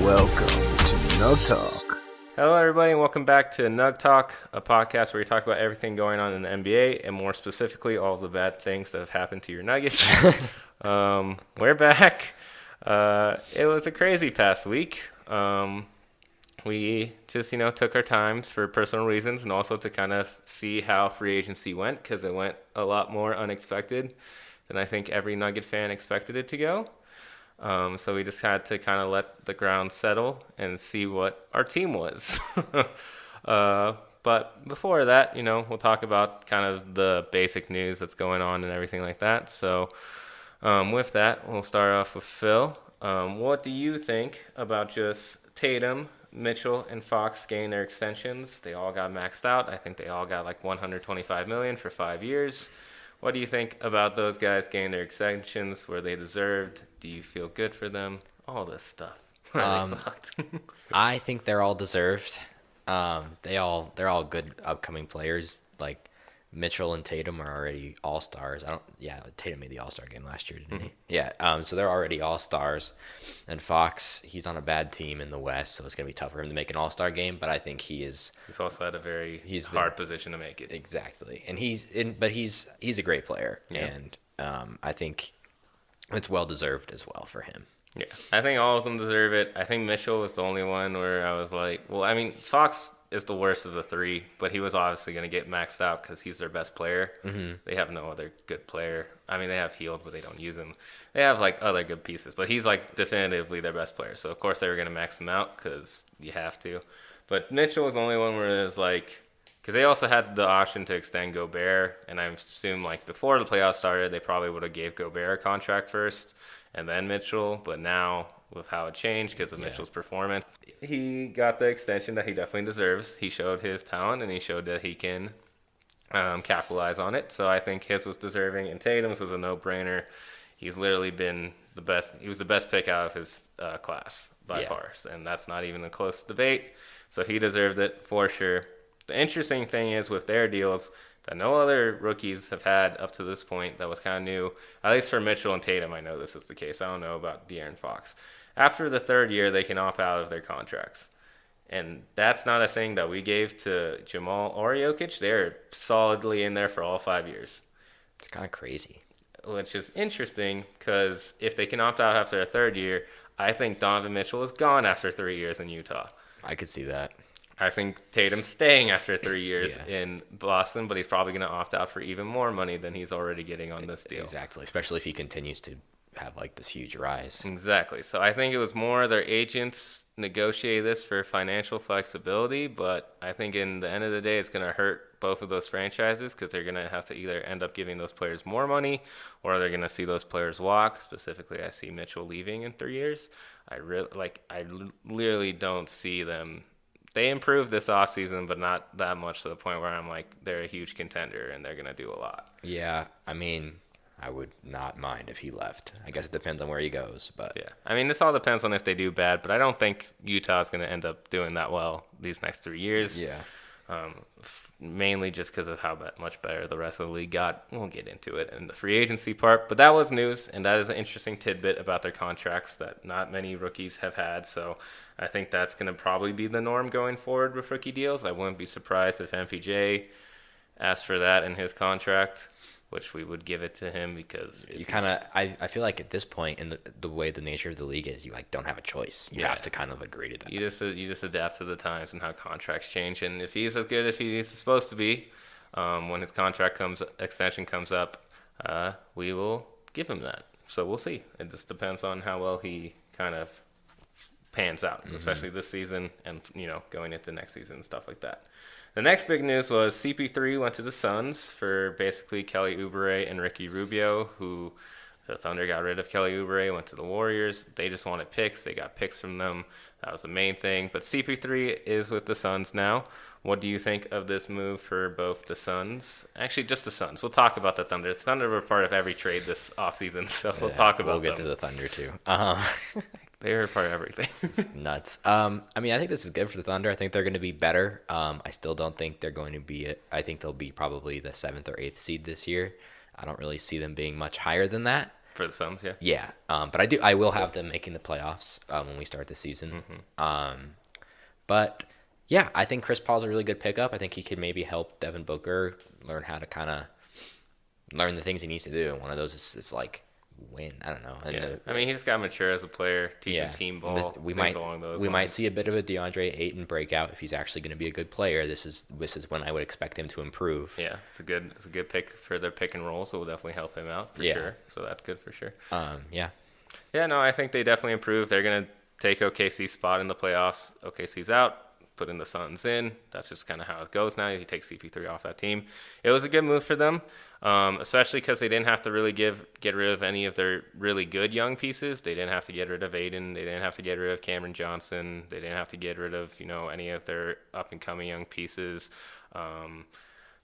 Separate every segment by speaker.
Speaker 1: Welcome to Nugg Talk.
Speaker 2: Hello, everybody, and welcome back to Nugg Talk, a podcast where we talk about everything going on in the NBA, and more specifically, all the bad things that have happened to your Nuggets. We're back. It was a crazy past week. We just, took our times for personal reasons and also to kind of see how free agency went, because it went a lot more unexpected than I think every Nugget fan expected it to go. So we just had to kind of let the ground settle and see what our team was. But before that, we'll talk about kind of the basic news that's going on and everything like that. So with that, we'll start off with Phil. What do you think about just Tatum, Mitchell, and Fox getting their extensions? They all got maxed out. I think they all got like $125 million for 5 years. What do you think about those guys getting their extensions? Were they deserved? Do you feel good for them? All this stuff.
Speaker 3: I think they're all deserved. They're all good upcoming players. Like Mitchell and Tatum are already all-stars. Tatum made the all-star game last year, didn't he? Yeah. So they're already all-stars. And Fox, he's on a bad team in the West, so it's gonna be tough for him to make an all-star game. But I think he's
Speaker 2: also had a very hard position to make it.
Speaker 3: Exactly. And he's a great player, and I think it's well deserved as well for him.
Speaker 2: Yeah, I think all of them deserve it. I think Mitchell was the only one where I was like, well, I mean, Fox is the worst of the three, but he was obviously going to get maxed out because he's their best player. Mm-hmm. They have no other good player. I mean, they have Hield, but they don't use him. They have, like, other good pieces, but he's, like, definitively their best player. So, of course, they were going to max him out because you have to. But Mitchell was the only one where it was, like, because they also had the option to extend Gobert, and I assume, like, before the playoffs started, they probably would have gave Gobert a contract first and then Mitchell, but now with how it changed because of Mitchell's performance, he got the extension that he definitely deserves. He showed his talent, and he showed that he can capitalize on it. So I think his was deserving, and Tatum's was a no-brainer. He's literally been the best. He was the best pick out of his class by far, and that's not even a close debate. So he deserved it for sure. The interesting thing is with their deals that no other rookies have had up to this point that was kind of new, at least for Mitchell and Tatum. I know this is the case. I don't know about De'Aaron Fox. After the third year, they can opt out of their contracts. And that's not a thing that we gave to Jamal or Jokic. They're solidly in there for all 5 years.
Speaker 3: It's kind of crazy.
Speaker 2: Which is interesting because if they can opt out after a third year, I think Donovan Mitchell is gone after 3 years in Utah.
Speaker 3: I could see that.
Speaker 2: I think Tatum's staying after 3 years in Boston, but he's probably going to opt out for even more money than he's already getting on this deal.
Speaker 3: Exactly, especially if he continues to have like this huge rise.
Speaker 2: Exactly. So I think it was more their agents negotiate this for financial flexibility, but I think in the end of the day, it's going to hurt both of those franchises because they're going to have to either end up giving those players more money or they're going to see those players walk. Specifically, I see Mitchell leaving in 3 years. I literally don't see them. They improved this offseason, but not that much to the point where I'm like, they're a huge contender and they're going to do a lot.
Speaker 3: Yeah, I mean, I would not mind if he left. I guess it depends on where he goes, but
Speaker 2: yeah. I mean, this all depends on if they do bad, but I don't think Utah's going to end up doing that well these next 3 years.
Speaker 3: Yeah.
Speaker 2: Mainly just because of how much better the rest of the league got. We'll get into it in the free agency part, but that was news, and that is an interesting tidbit about their contracts that not many rookies have had. So I think that's going to probably be the norm going forward with rookie deals. I wouldn't be surprised if MPJ asked for that in his contract, which we would give it to him because
Speaker 3: you kind of I feel like at this point in the way the nature of the league is, you like don't have a choice. You have to kind of agree to that.
Speaker 2: You just adapt to the times and how contracts change. And if he's as good as he's supposed to be, when his extension comes up, we will give him that. So we'll see. It just depends on how well he kind of pans out, especially this season and going into next season and stuff like that. The next big news was CP3 went to the Suns for basically Kelly Oubre and Ricky Rubio, who the Thunder got rid of Kelly Oubre, went to the Warriors. They just wanted picks. They got picks from them. That was the main thing. But CP3 is with the Suns now. What do you think of this move for both the Suns? Actually, just the Suns. We'll talk about the Thunder. The Thunder were part of every trade this offseason, so we'll talk about them.
Speaker 3: We'll get to the Thunder, too.
Speaker 2: They were part of everything.
Speaker 3: It's nuts. I mean, I think this is good for the Thunder. I think they're going to be better. I still don't think they're going to be I think they'll be probably the 7th or 8th seed this year. I don't really see them being much higher than that.
Speaker 2: For the Suns, yeah.
Speaker 3: Yeah, but I will have them making the playoffs when we start the season. But yeah, I think Chris Paul's a really good pickup. I think he could maybe help Devin Booker learn how to kind of learn the things he needs to do. And one of those is like win. I don't know. And
Speaker 2: I mean, he just got to mature as a player, teach him team ball.
Speaker 3: We might see a bit of a DeAndre Ayton breakout if he's actually going to be a good player. This is when I would expect him to improve.
Speaker 2: Yeah, it's a good pick for their pick and roll, so will definitely help him out for sure. So that's good for sure.
Speaker 3: Yeah.
Speaker 2: Yeah, no, I think they definitely improved. They're gonna take OKC's spot in the playoffs. OKC's out. Putting the Suns in. That's just kind of how it goes now. You take CP3 off that team. It was a good move for them, especially because they didn't have to really get rid of any of their really good young pieces. They didn't have to get rid of Aiden. They didn't have to get rid of Cameron Johnson. They didn't have to get rid of any of their up-and-coming young pieces.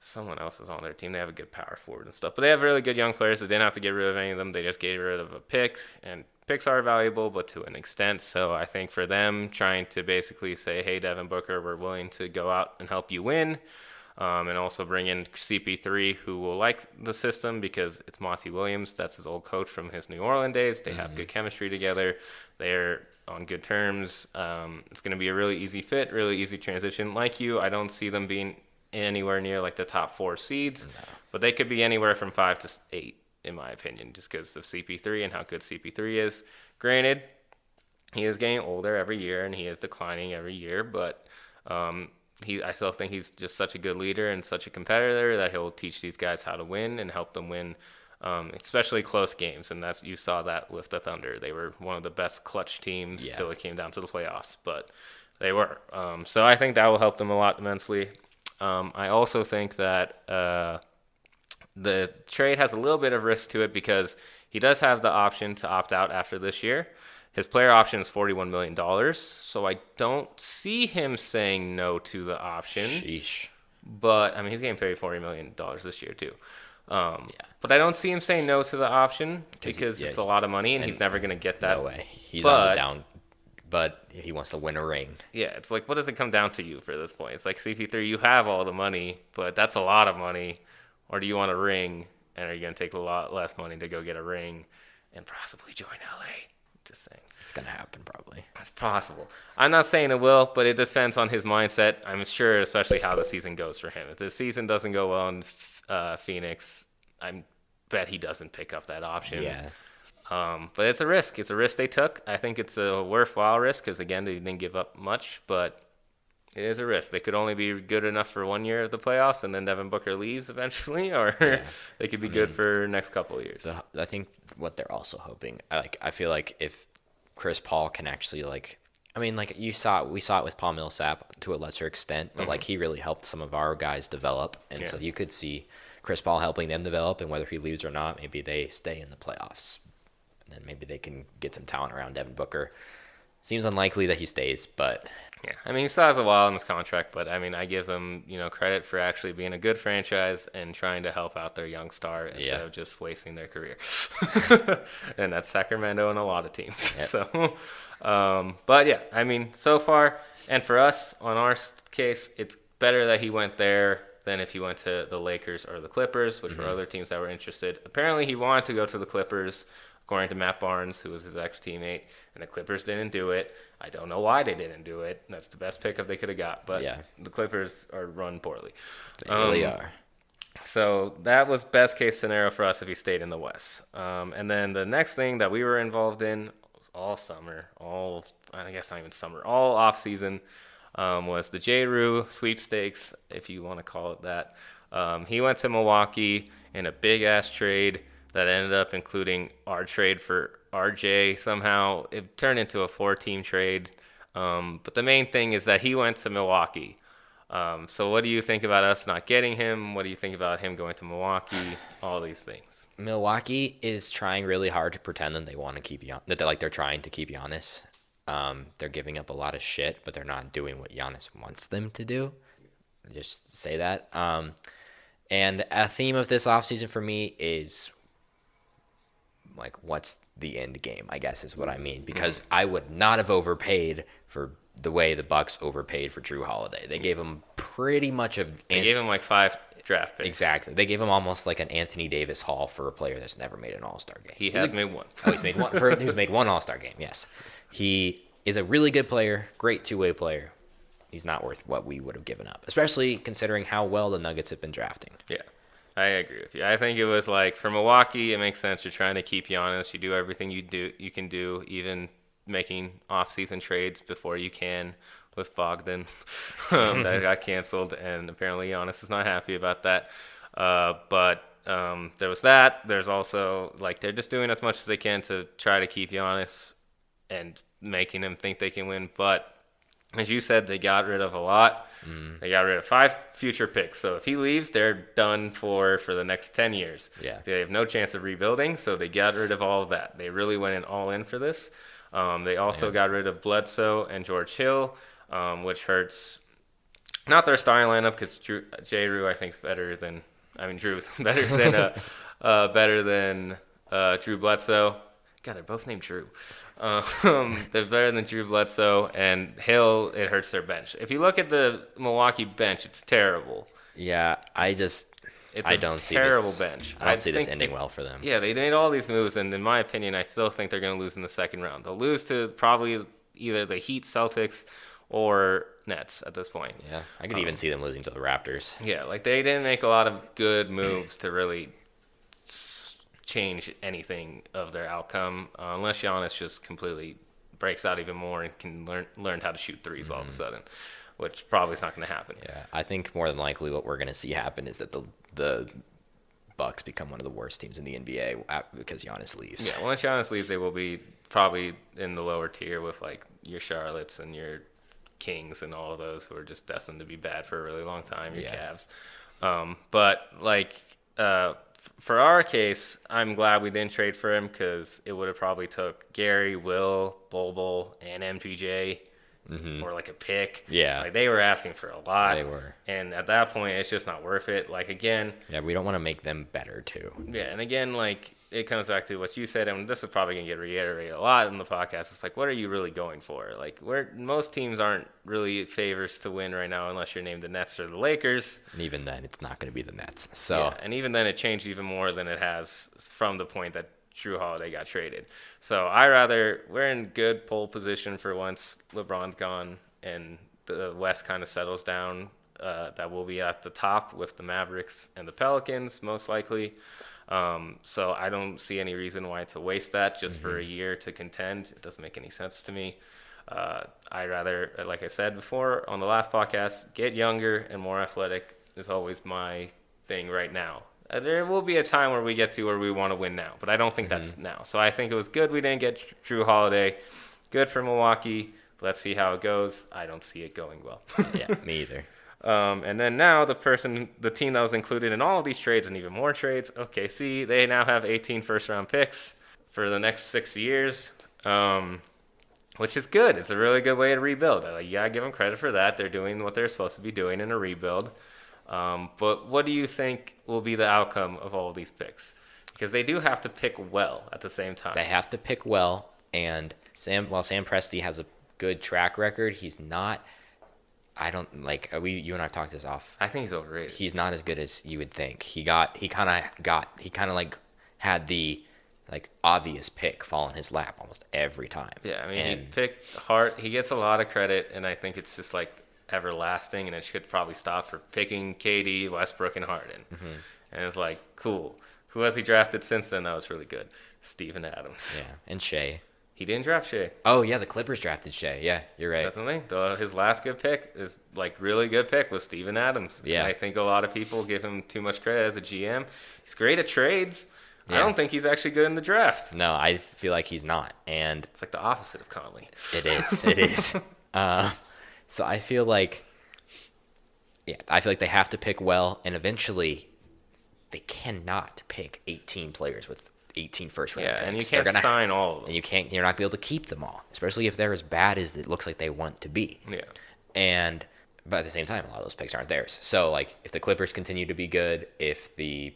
Speaker 2: Someone else is on their team. They have a good power forward and stuff. But they have really good young players. They didn't have to get rid of any of them. They just get rid of a pick. And picks are valuable, but to an extent. So I think for them, trying to basically say, hey, Devin Booker, we're willing to go out and help you win. And also bring in CP3, who will like the system because it's Monty Williams. That's his old coach from his New Orleans days. They have good chemistry together. They're on good terms. It's going to be a really easy fit, really easy transition. Like you, I don't see them being anywhere near like the top 4 seeds, but they could be anywhere from 5 to 8 in my opinion, just because of CP3 and how good CP3 is. Granted, he is getting older every year and he is declining every year, but I still think he's just such a good leader and such a competitor that he'll teach these guys how to win and help them win, especially close games. And you saw that with the Thunder. They were one of the best clutch teams till it came down to the playoffs, but they were. So I think that will help them a lot immensely. I also think that the trade has a little bit of risk to it because he does have the option to opt out after this year. His player option is $41 million, so I don't see him saying no to the option.
Speaker 3: Sheesh.
Speaker 2: But, I mean, he's getting paid $40 million this year, too. But I don't see him saying no to the option because it's a lot of money and he's never going to get that.
Speaker 3: No way. He's on the down, but he wants to win a ring.
Speaker 2: Yeah, it's like, what does it come down to you for this point? It's like, CP3, you have all the money, but that's a lot of money. Or do you want a ring, and are you going to take a lot less money to go get a ring and possibly join LA? Just saying.
Speaker 3: It's going to happen, probably.
Speaker 2: It's possible. I'm not saying it will, but it depends on his mindset. I'm sure, especially how the season goes for him. If the season doesn't go well in Phoenix, I bet he doesn't pick up that option.
Speaker 3: Yeah.
Speaker 2: But it's a risk. It's a risk they took. I think it's a worthwhile risk because, again, they didn't give up much, but it is a risk. They could only be good enough for 1 year of the playoffs, and then Devin Booker leaves eventually, or they could be good for the next couple of years.
Speaker 3: I think what they're also hoping, I feel like if Chris Paul can actually we saw it with Paul Millsap to a lesser extent, but he really helped some of our guys develop, and so you could see Chris Paul helping them develop, and whether he leaves or not, maybe they stay in the playoffs, and then maybe they can get some talent around Devin Booker. Seems unlikely that he stays, but
Speaker 2: yeah, I mean, he still has a while in his contract, but I mean, I give them, credit for actually being a good franchise and trying to help out their young star instead of just wasting their career. And that's Sacramento and a lot of teams. Yep. So, but yeah, I mean, so far, and for us, on our case, it's better that he went there than if he went to the Lakers or the Clippers, which were other teams that were interested. Apparently, he wanted to go to the Clippers, according to Matt Barnes, who was his ex-teammate, and the Clippers didn't do it. I don't know why they didn't do it. That's the best pickup they could have got, but the Clippers are run poorly.
Speaker 3: They really are.
Speaker 2: So that was best case scenario for us if he stayed in the West. And then the next thing that we were involved in all summer, all off season, was the J. Rue sweepstakes, if you want to call it that. He went to Milwaukee in a big ass trade that ended up including our trade for RJ somehow. It turned into a 4-team trade. But the main thing is that he went to Milwaukee. So what do you think about us not getting him? What do you think about him going to Milwaukee? All these things.
Speaker 3: Milwaukee is trying really hard to pretend that they want to keep Giannis, that they're trying to keep Giannis. They're giving up a lot of shit, but they're not doing what Giannis wants them to do. Just say that. And a theme of this offseason for me is what's the end game, I guess is what I mean, because I would not have overpaid for the way the Bucks overpaid for Drew Holiday. They gave him pretty much
Speaker 2: They gave him like 5 draft picks.
Speaker 3: Exactly. They gave him almost like an Anthony Davis haul for a player that's never made an All-Star game.
Speaker 2: He has made one.
Speaker 3: Oh, he's made one. He's made one All-Star game, yes. He is a really good player, great two-way player. He's not worth what we would have given up, especially considering how well the Nuggets have been drafting.
Speaker 2: Yeah, I agree with you. I think it was like for Milwaukee, it makes sense. You're trying to keep Giannis. You do everything you can do, even making off-season trades before you can with Bogdan. That got canceled, and apparently Giannis is not happy about that. But there was that. There's also like they're just doing as much as they can to try to keep Giannis and making him think they can win. But as you said, they got rid of a lot. They got rid of 5 future picks. So if he leaves, they're done for the next 10 years.
Speaker 3: Yeah.
Speaker 2: They have no chance of rebuilding, so they got rid of all of that. They really went in all in for this. They also got rid of Bledsoe and George Hill, which hurts not their starting lineup because J-Rue I think is better than Drew's better than Drew Bledsoe. God, they're both named Drew. They're better than Drew Bledsoe and Hill. It hurts their bench. If you look at the Milwaukee bench, it's terrible.
Speaker 3: Yeah, I don't see
Speaker 2: terrible bench.
Speaker 3: I don't see this ending well for them.
Speaker 2: Yeah, they made all these moves, and in my opinion, I still think they're going to lose in the second round. They'll lose to probably either the Heat, Celtics, or Nets at this point.
Speaker 3: Yeah, I could even see them losing to the Raptors.
Speaker 2: Yeah, like they didn't make a lot of good moves to really change anything of their outcome, unless Giannis just completely breaks out even more and can learn how to shoot threes all of a sudden, which probably is not going to happen.
Speaker 3: Yeah, I think more than likely what we're going to see happen is that the Bucks become one of the worst teams in the NBA because Giannis leaves.
Speaker 2: Yeah, once Giannis leaves, they will be probably in the lower tier with like your Charlottes and your Kings and all of those who are just destined to be bad for a really long time, your Cavs. But like for our case, I'm glad we didn't trade for him because it would have probably took Gary, Will, Bol, and MPJ or like a pick.
Speaker 3: Yeah.
Speaker 2: Like they were asking for a lot.
Speaker 3: They were.
Speaker 2: And at that point, it's just not worth it. Like again.
Speaker 3: Yeah, we don't want to make them better too.
Speaker 2: Yeah, and again, like it comes back to what you said, and this is probably going to get reiterated a lot in the podcast. It's like, what are you really going for? Like, most teams aren't really favors to win right now unless you're named the Nets or the Lakers.
Speaker 3: And even then, it's not going to be the Nets. So.
Speaker 2: Yeah, and even then, it changed even more than it has from the point that Drew Holiday got traded. So we're in good pole position for once LeBron's gone and the West kind of settles down. That will be at the top with the Mavericks and the Pelicans, most likely. So I don't see any reason why to waste that just for a year to contend. It doesn't make any sense to me. I rather, like I said before on the last podcast, get younger and more athletic is always my thing right now. There will be a time where we get to where we want to win now, but I don't think that's now. So I think it was good we didn't get Drew Holiday. Good for Milwaukee. Let's see how it goes. I don't see it going well.
Speaker 3: Yeah, me either.
Speaker 2: And then now the team that was included in all of these trades and even more trades, OKC, they now have 18 first-round picks for the next 6 years, which is good. It's a really good way to rebuild. You got to give them credit for that. They're doing what they're supposed to be doing in a rebuild. But what do you think will be the outcome of all of these picks? Because they do have to pick well at the same time.
Speaker 3: They have to pick well, and Sam Presti has a good track record, he's not. I don't like. You and I talked this off.
Speaker 2: I think he's overrated.
Speaker 3: He's not as good as you would think. He kind of like had the like obvious pick fall in his lap almost every time.
Speaker 2: Yeah, I mean, he picked Hart. He gets a lot of credit, and I think it's just like everlasting, and it should probably stop for picking KD, Westbrook, and Harden. And it's like, cool. Who has he drafted since then that was really good? Steven Adams.
Speaker 3: Yeah, and Shea.
Speaker 2: He didn't draft Shea.
Speaker 3: Oh, yeah, the Clippers drafted Shea. Yeah, you're right.
Speaker 2: Definitely. His last good pick is like really good pick was Steven Adams.
Speaker 3: Yeah.
Speaker 2: And I think a lot of people give him too much credit as a GM. He's great at trades. Yeah. I don't think he's actually good in the draft.
Speaker 3: No, I feel like he's not. And
Speaker 2: it's like the opposite of Conley.
Speaker 3: It is. It is. So I feel like they have to pick well, and eventually they cannot pick 18 players with 18 first-round picks.
Speaker 2: Yeah, and you can't sign all of them.
Speaker 3: And you're not going to be able to keep them all, especially if they're as bad as it looks like they want to be.
Speaker 2: Yeah.
Speaker 3: But at the same time, a lot of those picks aren't theirs. So, like, if the Clippers continue to be good, if the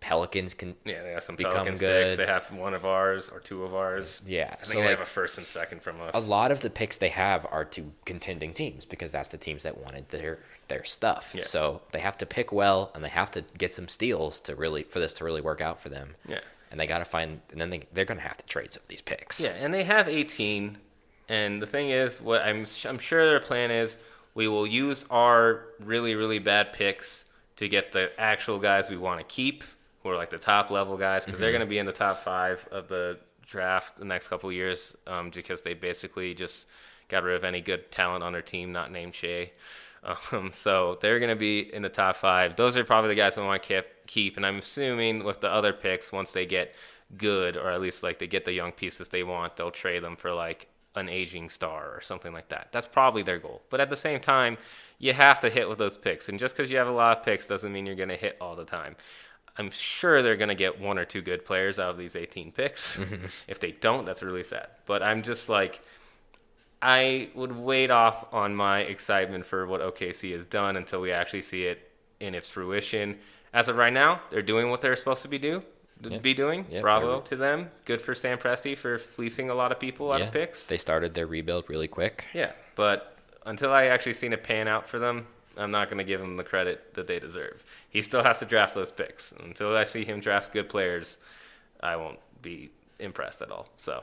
Speaker 3: Pelicans can
Speaker 2: Yeah, they have some
Speaker 3: become
Speaker 2: Pelicans
Speaker 3: good.
Speaker 2: picks. They have one of ours or two of ours.
Speaker 3: Yeah,
Speaker 2: I think they have a first and second from us.
Speaker 3: A lot of the picks they have are to contending teams because that's the teams that wanted their stuff.
Speaker 2: Yeah.
Speaker 3: So they have to pick well, and they have to get some steals for this to really work out for them.
Speaker 2: Yeah.
Speaker 3: And they got to find, and then they're going to have to trade some of these picks.
Speaker 2: Yeah, and they have 18. And the thing is, what I'm sure their plan is, we will use our really, really bad picks to get the actual guys we want to keep, who are like the top level guys, because they're going to be in the top 5 of the draft the next couple of years, because they basically just got rid of any good talent on their team, not named Shea. So they're going to be in the top 5. Those are probably the guys we want to keep. And I'm assuming with the other picks, once they get good, or at least like they get the young pieces they want, they'll trade them for like an aging star or something like that. That's probably their goal. But at the same time, you have to hit with those picks. And just because you have a lot of picks doesn't mean you're going to hit all the time. I'm sure they're going to get 1 or 2 good players out of these 18 picks. If they don't, that's really sad. But I'm just like, I would wait off on my excitement for what OKC has done until we actually see it in its fruition. As of right now, they're doing what they're supposed to be doing.
Speaker 3: Yep.
Speaker 2: Bravo to them. Good for Sam Presti for fleecing a lot of people out of picks.
Speaker 3: They started their rebuild really quick.
Speaker 2: Yeah, but until I actually seen it pan out for them, I'm not going to give them the credit that they deserve. He still has to draft those picks. Until I see him draft good players, I won't be impressed at all. So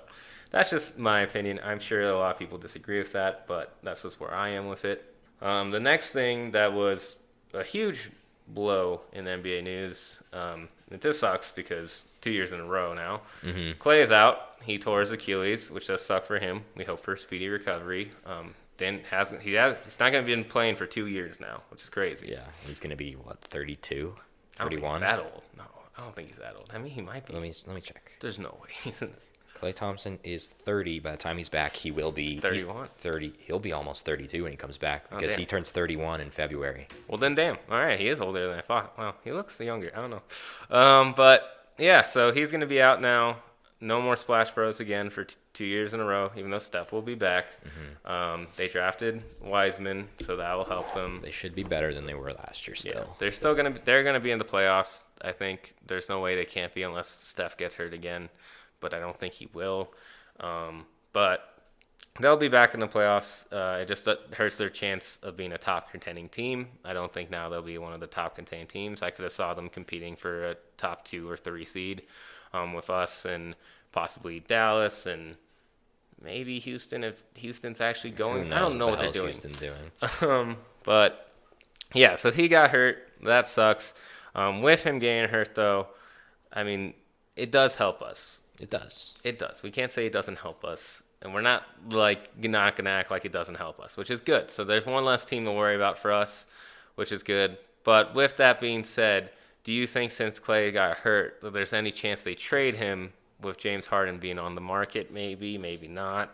Speaker 2: that's just my opinion. I'm sure a lot of people disagree with that, but that's just where I am with it. The next thing that was a huge blow in the NBA news, this sucks because 2 years in a row now. Clay is out. He tore his Achilles, which does suck for him. We hope for a speedy recovery. He's not going to be playing for 2 years now, which is crazy.
Speaker 3: Yeah, he's going to be, 32, 31?
Speaker 2: I don't think he's that old. No, I don't think he's that old. I mean, he might be.
Speaker 3: Let me check.
Speaker 2: There's no way he's in this.
Speaker 3: Klay Thompson is 30. By the time he's back, he will be
Speaker 2: 31.
Speaker 3: 30. He'll be almost 32 when he comes back because he turns 31 in February.
Speaker 2: Well, then, damn. All right, he is older than I thought. Wow, he looks younger. I don't know. But yeah, so he's going to be out now. No more Splash Bros again for 2 years in a row, even though Steph will be back. They drafted Wiseman, so that will help them.
Speaker 3: They should be better than they were last year still.
Speaker 2: Yeah, they're gonna be in the playoffs. I think there's no way they can't be unless Steph gets hurt again, but I don't think he will. But they'll be back in the playoffs. It just hurts their chance of being a top contending team. I don't think now they'll be one of the top contending teams. I could have saw them competing for a top 2 or 3 seed. With us and possibly Dallas and maybe Houston if Houston's actually going. I don't know what they're doing.
Speaker 3: Houston doing.
Speaker 2: But yeah, so he got hurt. That sucks. With him getting hurt, though, I mean, it does help us.
Speaker 3: It does.
Speaker 2: It does. We can't say it doesn't help us, and we're not not gonna act like it doesn't help us, which is good. So there's one less team to worry about for us, which is good. But with that being said, do you think since Clay got hurt that there's any chance they trade him with James Harden being on the market? Maybe not.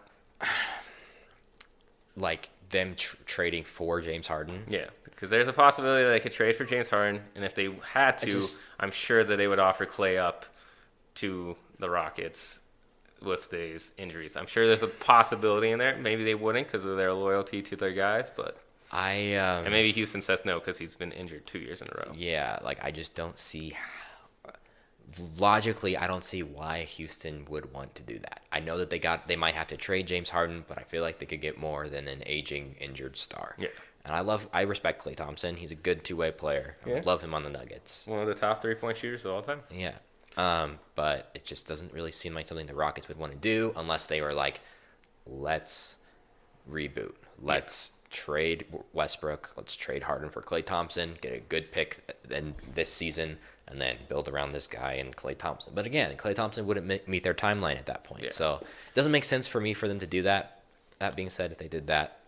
Speaker 3: Like them trading for James Harden?
Speaker 2: Yeah, because there's a possibility that they could trade for James Harden, and if they had to, I'm sure that they would offer Clay up to the Rockets with these injuries. I'm sure there's a possibility in there. Maybe they wouldn't because of their loyalty to their guys, but... and maybe Houston says no because he's been injured 2 years in a row.
Speaker 3: Yeah, I just don't see. Logically, I don't see why Houston would want to do that. I know that they might have to trade James Harden, but I feel like they could get more than an aging, injured star.
Speaker 2: Yeah.
Speaker 3: And I respect Klay Thompson. He's a good two-way player. I would love him on the Nuggets.
Speaker 2: One of the top 3-point shooters of all time.
Speaker 3: Yeah. But it just doesn't really seem like something the Rockets would want to do unless they were like, let's reboot. Let's trade Westbrook. Let's trade Harden for Klay Thompson. Get a good pick in this season, and then build around this guy and Klay Thompson. But again, Klay Thompson wouldn't meet their timeline at that point. Yeah. So it doesn't make sense for me for them to do that. That being said, if they did that,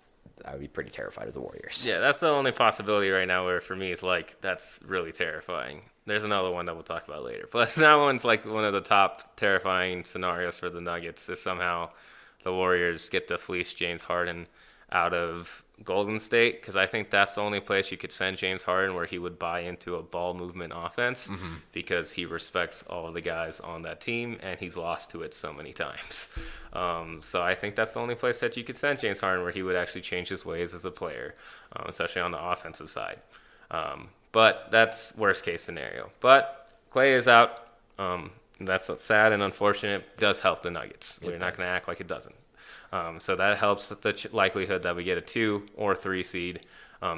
Speaker 3: I would be pretty terrified of the Warriors.
Speaker 2: Yeah, that's the only possibility right now where for me it's like that's really terrifying. There's another one that we'll talk about later. But that one's like one of the top terrifying scenarios for the Nuggets if somehow the Warriors get to fleece James Harden out of Golden State, because I think that's the only place you could send James Harden where he would buy into a ball movement offense because he respects all of the guys on that team and he's lost to it so many times. So I think that's the only place that you could send James Harden where he would actually change his ways as a player, especially on the offensive side. But that's worst case scenario. But Clay is out. That's sad and unfortunate. It does help the Nuggets. We're not going to act like it doesn't. So that helps the likelihood that we get a 2 or 3 seed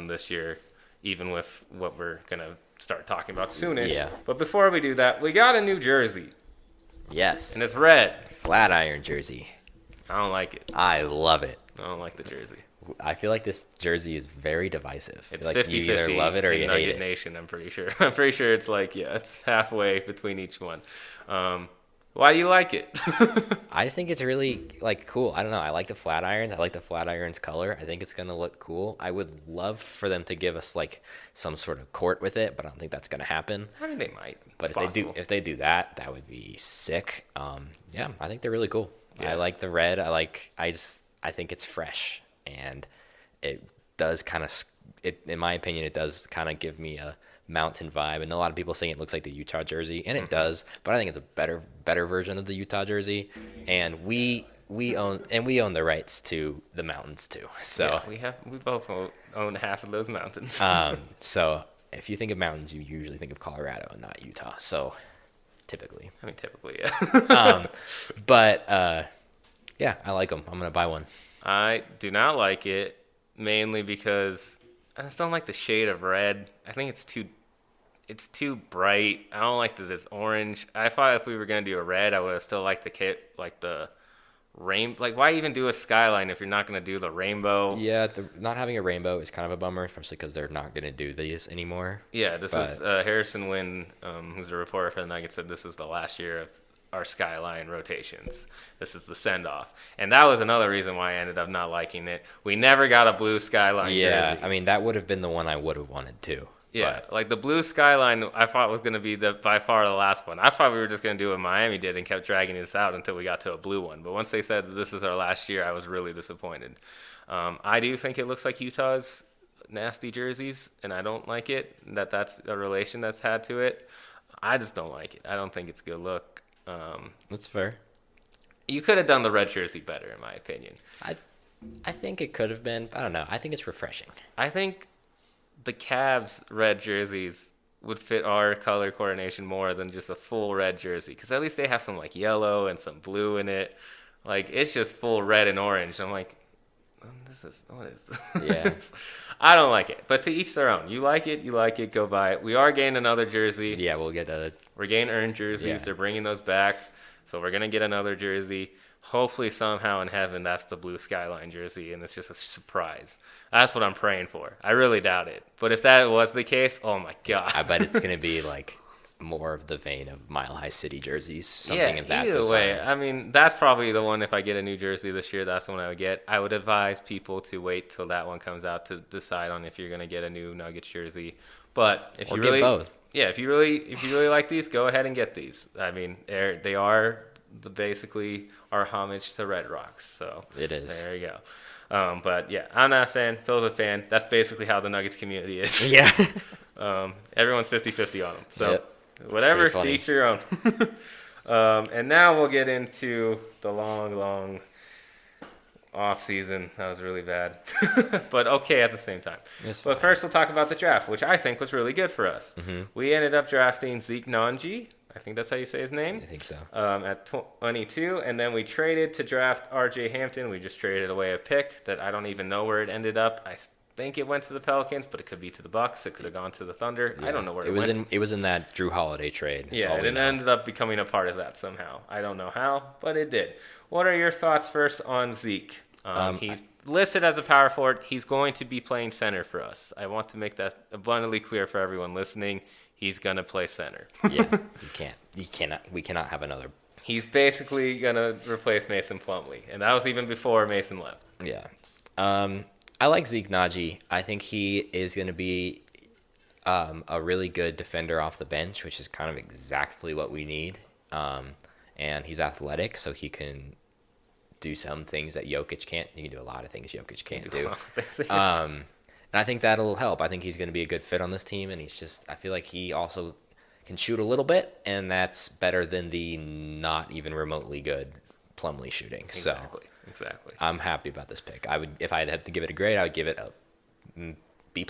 Speaker 2: this year, even with what we're going to start talking about soonish.
Speaker 3: Yeah.
Speaker 2: But before we do that, we got a new jersey.
Speaker 3: Yes.
Speaker 2: And it's red.
Speaker 3: Flatiron jersey.
Speaker 2: I don't like it.
Speaker 3: I love it.
Speaker 2: I don't like the jersey.
Speaker 3: I feel like this jersey is very divisive.
Speaker 2: It's
Speaker 3: like
Speaker 2: 50-50
Speaker 3: you either love it or
Speaker 2: in
Speaker 3: you
Speaker 2: Nugget
Speaker 3: hate it.
Speaker 2: Nation, I'm pretty sure. I'm pretty sure it's like, it's halfway between each one. Why do you like it?
Speaker 3: I just think it's really like cool. I don't know. I like the Flatirons. I like the Flatirons color. I think it's gonna look cool. I would love for them to give us like some sort of court with it, but I don't think that's gonna happen.
Speaker 2: I mean, they might.
Speaker 3: But if they do that, that would be sick. Yeah, I think they're really cool.
Speaker 2: Yeah.
Speaker 3: I like the red. I think it's fresh, and it does kind of in my opinion, it does kind of give me a mountain vibe. And a lot of people saying it looks like the Utah jersey, and it does. But I think it's a better version of the Utah jersey, and we own the rights to the mountains too. So
Speaker 2: yeah, we both own half of those mountains.
Speaker 3: So if you think of mountains, you usually think of Colorado and not Utah. So typically,
Speaker 2: Yeah.
Speaker 3: But yeah, I like them. I'm gonna buy one.
Speaker 2: I do not like it, mainly because I just don't like the shade of red. I think it's too bright. I don't like this orange. I thought if we were gonna do a red, I would have still liked the kit, like the rainbow. Like, why even do a skyline if you're not gonna do the rainbow?
Speaker 3: Yeah, not having a rainbow is kind of a bummer, especially because they're not gonna do these anymore.
Speaker 2: Yeah, this is Harrison Wynn, who's a reporter for the Nuggets, said this is the last year of our skyline rotations. This is the send-off. And that was another reason why I ended up not liking it. We never got a blue skyline jersey.
Speaker 3: I mean, that would have been the one I would have wanted too.
Speaker 2: Yeah,
Speaker 3: but
Speaker 2: like the blue skyline I thought was going to be by far the last one. I thought we were just going to do what Miami did and kept dragging this out until we got to a blue one. But once they said that this is our last year, I was really disappointed. I do think it looks like Utah's nasty jerseys, and I don't like it. That's a relation that's had to it. I just don't like it. I don't think it's a good look.
Speaker 3: That's fair.
Speaker 2: You could have done the red jersey better, in my opinion.
Speaker 3: I think it could have been. I don't know. I think it's refreshing.
Speaker 2: I think the Cavs red jerseys would fit our color coordination more than just a full red jersey, because at least they have some like yellow and some blue in it. Like, it's just full red and orange. I'm like, what is this?
Speaker 3: Yeah.
Speaker 2: I don't like it, but to each their own. You like it, go buy it. We are getting another jersey.
Speaker 3: Yeah, we're
Speaker 2: getting earned jerseys.
Speaker 3: Yeah.
Speaker 2: They're bringing those back, so we're gonna get another jersey. Hopefully, somehow in heaven, that's the blue skyline jersey, and it's just a surprise. That's what I'm praying for. I really doubt it, but if that was the case, oh my god!
Speaker 3: I bet it's gonna be like more of the vein of Mile High City jerseys, something of that
Speaker 2: either
Speaker 3: design.
Speaker 2: way, I mean, that's probably the one. If I get a new jersey this year, that's the one I would get. I would advise people to wait till that one comes out to decide on if you're gonna get a new Nuggets jersey. But if
Speaker 3: Or
Speaker 2: you
Speaker 3: get
Speaker 2: really,
Speaker 3: both.
Speaker 2: Yeah, if you really like these, go ahead and get these. I mean, they are basically our homage to Red Rocks. So
Speaker 3: It is.
Speaker 2: There you go. But yeah, I'm not a fan. Phil's a fan. That's basically how the Nuggets community is.
Speaker 3: Yeah.
Speaker 2: Everyone's 50-50 on them. So
Speaker 3: Yep.
Speaker 2: whatever,
Speaker 3: It's
Speaker 2: to
Speaker 3: pretty
Speaker 2: each your own. And now we'll get into the long off season. That was really bad, but okay at the same time.
Speaker 3: It's
Speaker 2: But
Speaker 3: fine.
Speaker 2: first, we'll talk about the draft, which I think was really good for us.
Speaker 3: Mm-hmm.
Speaker 2: We ended up drafting Zeke Nnaji. I think that's how you say his name.
Speaker 3: I think so.
Speaker 2: At 22, and then we traded to draft R.J. Hampton. We just traded away a pick that I don't even know where it ended up. I think it went to the Pelicans, but it could be to the Bucks. It could have gone to the Thunder. I don't know where it went.
Speaker 3: It was in that Drew Holiday trade. That's all
Speaker 2: Yeah,
Speaker 3: we
Speaker 2: and it
Speaker 3: know.
Speaker 2: ended up becoming a part of that somehow. I don't know how, but it did. What are your thoughts first on Zeke? He's listed as a power forward. He's going to be playing center for us. I want to make that abundantly clear for everyone listening. He's going to play center.
Speaker 3: Yeah, we cannot have another.
Speaker 2: He's basically going to replace Mason Plumlee, and that was even before Mason left.
Speaker 3: Yeah. I like Zeke Nnaji. I think he is going to be a really good defender off the bench, which is kind of exactly what we need. And he's athletic, so he can do some things that Jokic can't. He can do a lot of things Jokic can't do. And I think that'll help. I think he's going to be a good fit on this team, and I feel like he also can shoot a little bit, and that's better than the not even remotely good Plumlee shooting.
Speaker 2: Exactly.
Speaker 3: So I'm happy about this pick. If I had to give it a grade, I would give it a B+.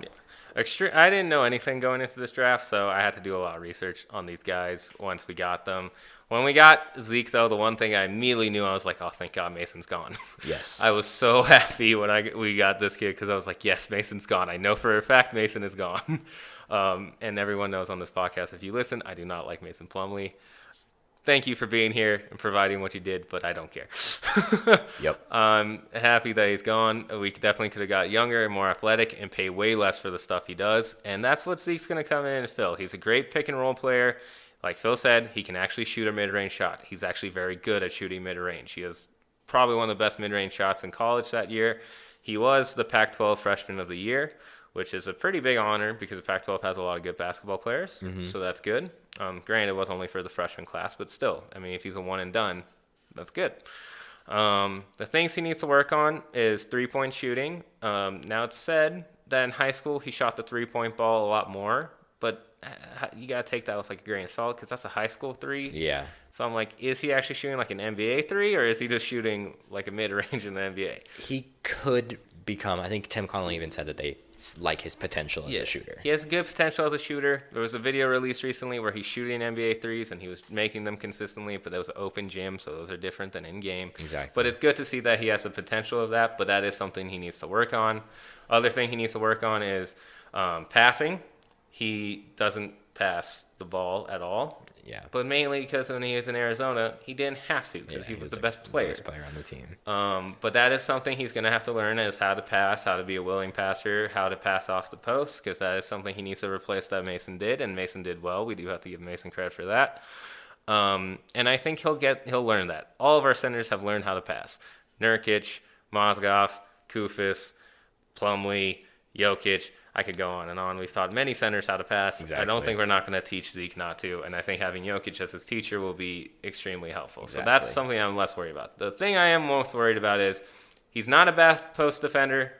Speaker 2: Yeah. I didn't know anything going into this draft, so I had to do a lot of research on these guys once we got them. When we got Zeke, though, the one thing I immediately knew, I was like, oh, thank God Mason's gone.
Speaker 3: Yes.
Speaker 2: I was so happy when we got this kid because I was like, yes, Mason's gone. I know for a fact Mason is gone. And everyone knows on this podcast, if you listen, I do not like Mason Plumlee. Thank you for being here and providing what you did, but I don't care.
Speaker 3: Yep.
Speaker 2: I'm happy that he's gone. We definitely could have got younger and more athletic and pay way less for the stuff he does. And that's what Zeke's going to come in and fill. He's a great pick and roll player. Like Phil said, he can actually shoot a mid-range shot. He's actually very good at shooting mid-range. He has probably one of the best mid-range shots in college that year. He was the Pac-12 Freshman of the Year, which is a pretty big honor because the Pac-12 has a lot of good basketball players, so that's good. Granted, it was only for the freshman class, but still, I mean, if he's a one and done, that's good. The things he needs to work on is three-point shooting. Now, it's said that in high school he shot the three-point ball a lot more, but you got to take that with like a grain of salt because that's a high school three.
Speaker 3: Yeah.
Speaker 2: So I'm like, is he actually shooting like an NBA three or is he just shooting like a mid-range in the NBA?
Speaker 3: He could become, I think Tim Connelly even said that they like his potential as a shooter.
Speaker 2: He has good potential as a shooter. There was a video released recently where he's shooting NBA threes and he was making them consistently, but that was an open gym, so those are different than in-game.
Speaker 3: Exactly.
Speaker 2: But it's good to see that he has the potential of that, but that is something he needs to work on. Other thing he needs to work on is passing. He doesn't pass the ball at all.
Speaker 3: Yeah.
Speaker 2: But mainly because when he was in Arizona, he didn't have to because he was the best player.
Speaker 3: Best player on the team.
Speaker 2: But that is something he's going to have to learn is how to pass, how to be a willing passer, how to pass off the post, because that is something he needs to replace that Mason did, and Mason did well. We do have to give Mason credit for that. And I think he'll learn that. All of our centers have learned how to pass. Nurkic, Mozgov, Kufis, Plumlee, Jokic. I could go on and on. We've taught many centers how to pass. Exactly. I don't think we're not going to teach Zeke not to, and I think having Jokic as his teacher will be extremely helpful. Exactly. So that's something I'm less worried about. The thing I am most worried about is he's not a best post defender.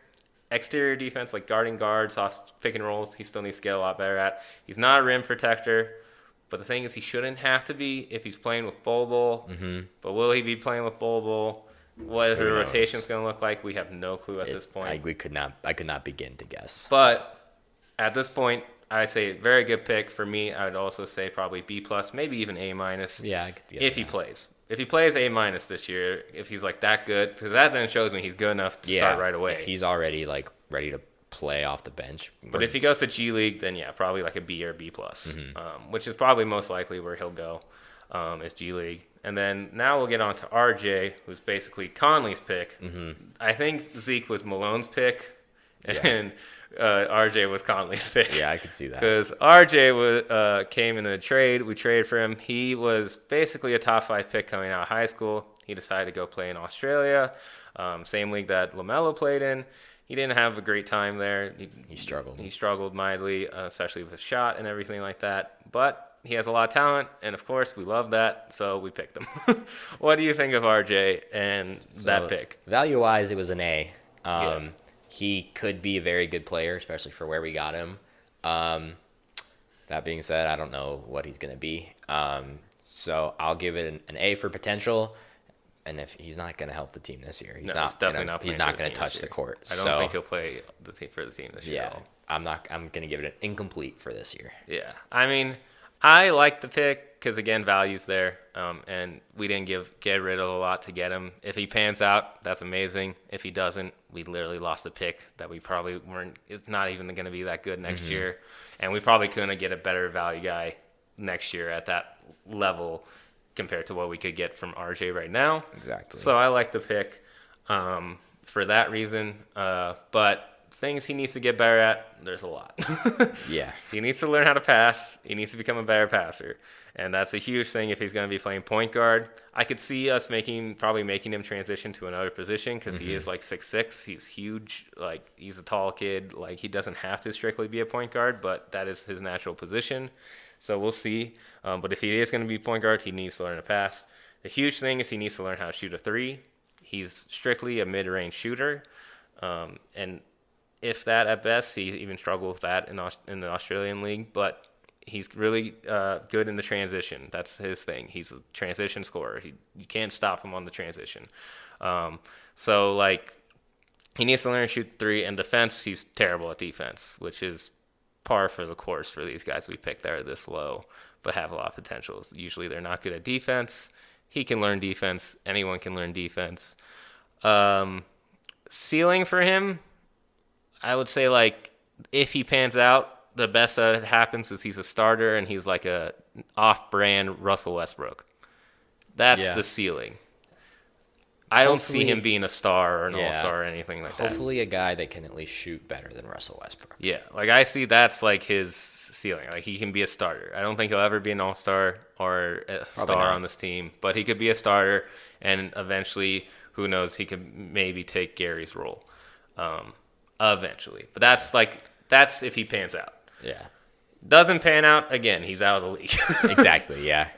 Speaker 2: Exterior defense, like guarding guards off pick and rolls, he still needs to get a lot better at. He's not a rim protector, but the thing is he shouldn't have to be if he's playing with Bol. Mm-hmm. But will he be playing with Bol? What is the rotation's going to look like? We have no clue at this point.
Speaker 3: I could not begin to guess.
Speaker 2: But at this point, I'd say very good pick for me. I would also say probably B+, maybe even A-.
Speaker 3: Yeah, I could get
Speaker 2: if he plays. If he plays A- this year, if he's like that good, because that then shows me he's good enough to start right away.
Speaker 3: If he's already like ready to play off the bench.
Speaker 2: But if he goes to G League, then yeah, probably like a B or B+, which is probably most likely where he'll go. Is G League. And then now we'll get on to RJ, who's basically Conley's pick. Mm-hmm. I think Zeke was Malone's pick, and RJ was Conley's pick.
Speaker 3: Yeah, I could see that.
Speaker 2: Because RJ came in a trade. We traded for him. He was basically a top 5 pick coming out of high school. He decided to go play in Australia, same league that LaMelo played in. He didn't have a great time there.
Speaker 3: He struggled.
Speaker 2: He struggled mightily, especially with his shot and everything like that. But he has a lot of talent, and of course, we love that, so we picked him. What do you think of RJ and that pick?
Speaker 3: Value-wise, it was an A. He could be a very good player, especially for where we got him. That being said, I don't know what he's going to be. So I'll give it an A for potential. And if he's not going to help the team this year, he's not going to touch the court.
Speaker 2: I don't think he'll play for the team this year.
Speaker 3: Yeah, I'm going to give it an incomplete for this year.
Speaker 2: Yeah, I mean, I like the pick because again, value's there, and we didn't get rid of a lot to get him. If he pans out, that's amazing. If he doesn't, we literally lost a pick that we probably weren't. It's not even going to be that good next year, and we probably couldn't get a better value guy next year at that level compared to what we could get from RJ right now.
Speaker 3: Exactly.
Speaker 2: So I like the pick for that reason. But things he needs to get better at, there's a lot.
Speaker 3: Yeah.
Speaker 2: He needs to learn how to pass. He needs to become a better passer. And that's a huge thing if he's going to be playing point guard. I could see us probably making him transition to another position because he is like 6'6". He's huge. Like, he's a tall kid. Like, he doesn't have to strictly be a point guard, but that is his natural position. So we'll see. But if he is going to be point guard, he needs to learn to pass. The huge thing is he needs to learn how to shoot a three. He's strictly a mid-range shooter. And if that at best, he even struggled with that in the Australian league. But he's really good in the transition. That's his thing. He's a transition scorer. You can't stop him on the transition. So, like, He needs to learn to shoot three. And defense, he's terrible at defense, which is par for the course for these guys we picked that are this low but have a lot of potential. Usually they're not good at defense. He can learn defense. Anyone can learn defense. Ceiling for him, I would say, like, if he pans out, the best that happens is he's a starter and he's like a off-brand Russell Westbrook. That's the ceiling. I don't see him being a star or an all-star or anything like that.
Speaker 3: Hopefully a guy that can at least shoot better than Russell Westbrook.
Speaker 2: Yeah, like I see that's like his ceiling. Like he can be a starter. I don't think he'll ever be an all-star or a star on this team, but he could be a starter, and eventually, who knows, he could maybe take Gary's role eventually. But that's if he pans out.
Speaker 3: Yeah.
Speaker 2: Doesn't pan out, again, he's out of the league.
Speaker 3: Exactly, yeah.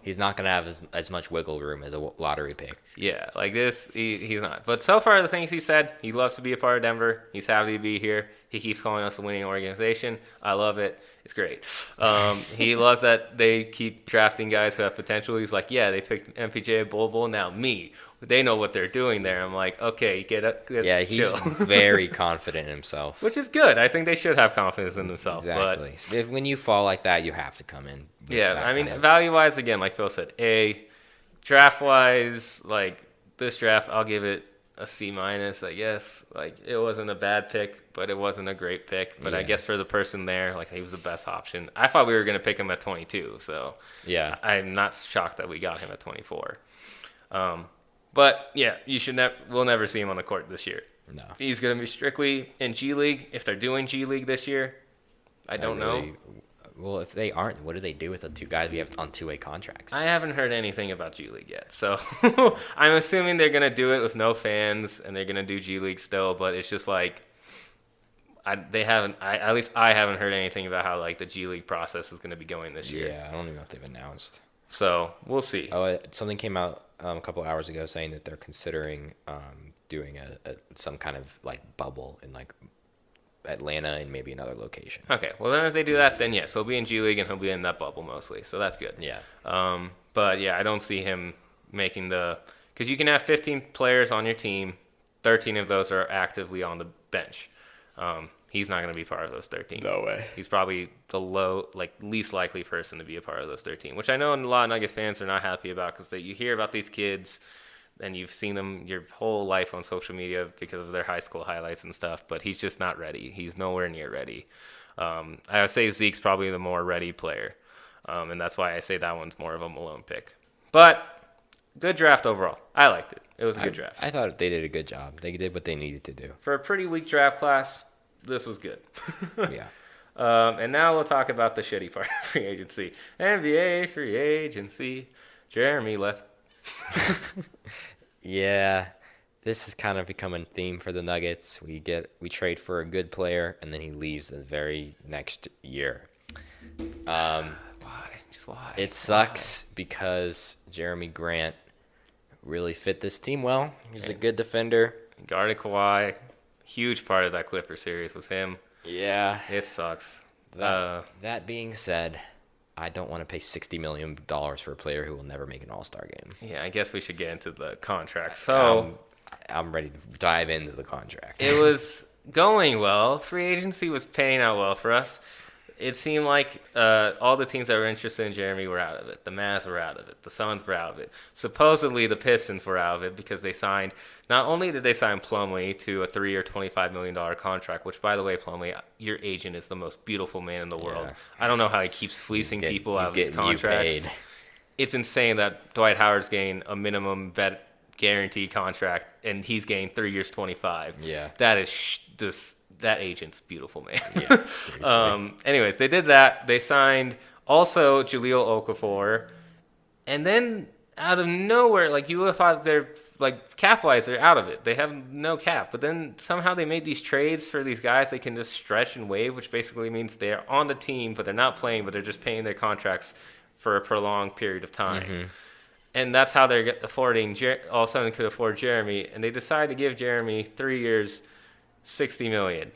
Speaker 3: He's not going to have as much wiggle room as a lottery pick.
Speaker 2: Yeah, like this, he's not. But so far, the things he said, he loves to be a part of Denver. He's happy to be here. He keeps calling us a winning organization. I love it. It's great. He loves that they keep drafting guys who have potential. He's like, yeah, they picked MPJ, Bol, now me. They know what they're doing there. I'm like, okay, get
Speaker 3: he's
Speaker 2: chill.
Speaker 3: very confident in himself.
Speaker 2: Which is good. I think they should have confidence in themselves.
Speaker 3: Exactly. But when you fall like that, you have to come in.
Speaker 2: Yeah, I mean, value-wise, again, like Phil said, draft-wise, like this draft, I'll give it a C-, I guess. Like, it wasn't a bad pick, but it wasn't a great pick. But I guess for the person there, like, he was the best option. I thought we were going to pick him at 22, so
Speaker 3: yeah,
Speaker 2: I'm not shocked that we got him at 24. But yeah, we'll never see him on the court this year.
Speaker 3: No,
Speaker 2: he's going to be strictly in G League. If they're doing G League this year, I don't know.
Speaker 3: Well, if they aren't, what do they do with the two guys we have on two-way contracts?
Speaker 2: I haven't heard anything about G League yet, so I'm assuming they're gonna do it with no fans and they're gonna do G League still. But it's just like at least I haven't heard anything about how like the G League process is gonna be going this year.
Speaker 3: Yeah, I don't even know if they've announced.
Speaker 2: So we'll see.
Speaker 3: Oh, something came out a couple hours ago saying that they're considering doing some kind of like bubble in like Atlanta and maybe another location.
Speaker 2: Okay, well then if they do that, then yes, he'll be in G League and he'll be in that bubble mostly, so that's good.
Speaker 3: Yeah.
Speaker 2: But yeah, I don't see him making because you can have 15 players on your team, 13 of those are actively on the bench. He's not going to be part of those 13.
Speaker 3: No way.
Speaker 2: He's probably the least likely person to be a part of those 13, which I know a lot of Nuggets fans are not happy about because you hear about these kids and you've seen them your whole life on social media because of their high school highlights and stuff, but he's just not ready. He's nowhere near ready. I would say Zeke's probably the more ready player, and that's why I say that one's more of a Malone pick. But good draft overall. I liked it. It was a good draft.
Speaker 3: I thought they did a good job. They did what they needed to do.
Speaker 2: For a pretty weak draft class, this was good.
Speaker 3: Yeah.
Speaker 2: And now we'll talk about the shitty part of free agency. NBA free agency. Jeremy left.
Speaker 3: Yeah, this has kind of become a theme for the Nuggets. We trade for a good player, and then he leaves the very next year.
Speaker 2: Why? Just why?
Speaker 3: It sucks because Jeremy Grant really fit this team well. He's a good defender.
Speaker 2: Guarded Kawhi. Huge part of that Clipper series was him.
Speaker 3: Yeah.
Speaker 2: It sucks.
Speaker 3: That being said, I don't want to pay $60 million for a player who will never make an All-Star game.
Speaker 2: Yeah, I guess we should get into the contract. So
Speaker 3: I'm ready to dive into the contract.
Speaker 2: It was going well. Free agency was paying out well for us. It seemed like all the teams that were interested in Jeremy were out of it. The Mavs were out of it. The Suns were out of it. Supposedly, the Pistons were out of it because they signed. Not only did they sign Plumlee to a 3-year, $25 million contract, which, by the way, Plumlee, your agent is the most beautiful man in the world.
Speaker 3: Yeah.
Speaker 2: I don't know how he keeps fleecing people out of his contracts.
Speaker 3: Paid.
Speaker 2: It's insane that Dwight Howard's getting a minimum bet guarantee contract, and he's getting 3 years, 25.
Speaker 3: Yeah,
Speaker 2: that is that agent's beautiful, man.
Speaker 3: Yeah, seriously.
Speaker 2: Anyways, they did that. They signed also Jahlil Okafor, and then out of nowhere, like you would have thought they're like cap-wise, they're out of it. They have no cap, but then somehow they made these trades for these guys they can just stretch and waive, which basically means they're on the team, but they're not playing, but they're just paying their contracts for a prolonged period of time. Mm-hmm. And that's how they're affording. All of a sudden, could afford Jeremy, and they decided to give Jeremy 3 years, $60 million,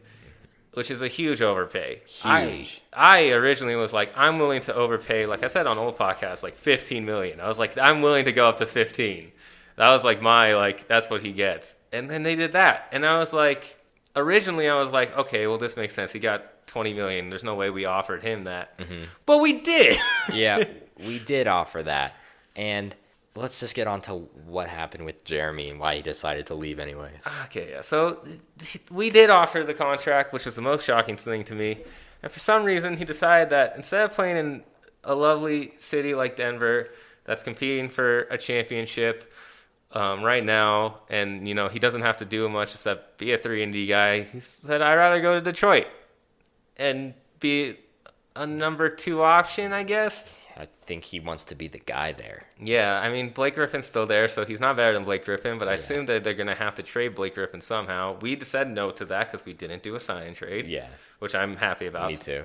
Speaker 2: which is a huge overpay.
Speaker 3: Huge.
Speaker 2: I originally was like, I'm willing to overpay, like I said on old podcasts, like $15 million. I was like, I'm willing to go up to 15. That was like that's what he gets. And then they did that. And I was like, originally I was like, okay, well, this makes sense. He got $20 million. There's no way we offered him that. Mm-hmm. But we did.
Speaker 3: Yeah, we did offer that. And let's just get on to what happened with Jeremy and why he decided to leave anyways.
Speaker 2: Okay, yeah. So we did offer the contract, which was the most shocking thing to me. And for some reason, he decided that instead of playing in a lovely city like Denver that's competing for a championship right now, and he doesn't have to do much except be a 3-and-D guy, he said, I'd rather go to Detroit and be a number 2 option, I guess.
Speaker 3: I think he wants to be the guy there.
Speaker 2: Yeah, I mean, Blake Griffin's still there, so he's not better than Blake Griffin, but I assume that they're going to have to trade Blake Griffin somehow. We said no to that because we didn't do a sign and trade, which I'm happy about.
Speaker 3: Me too.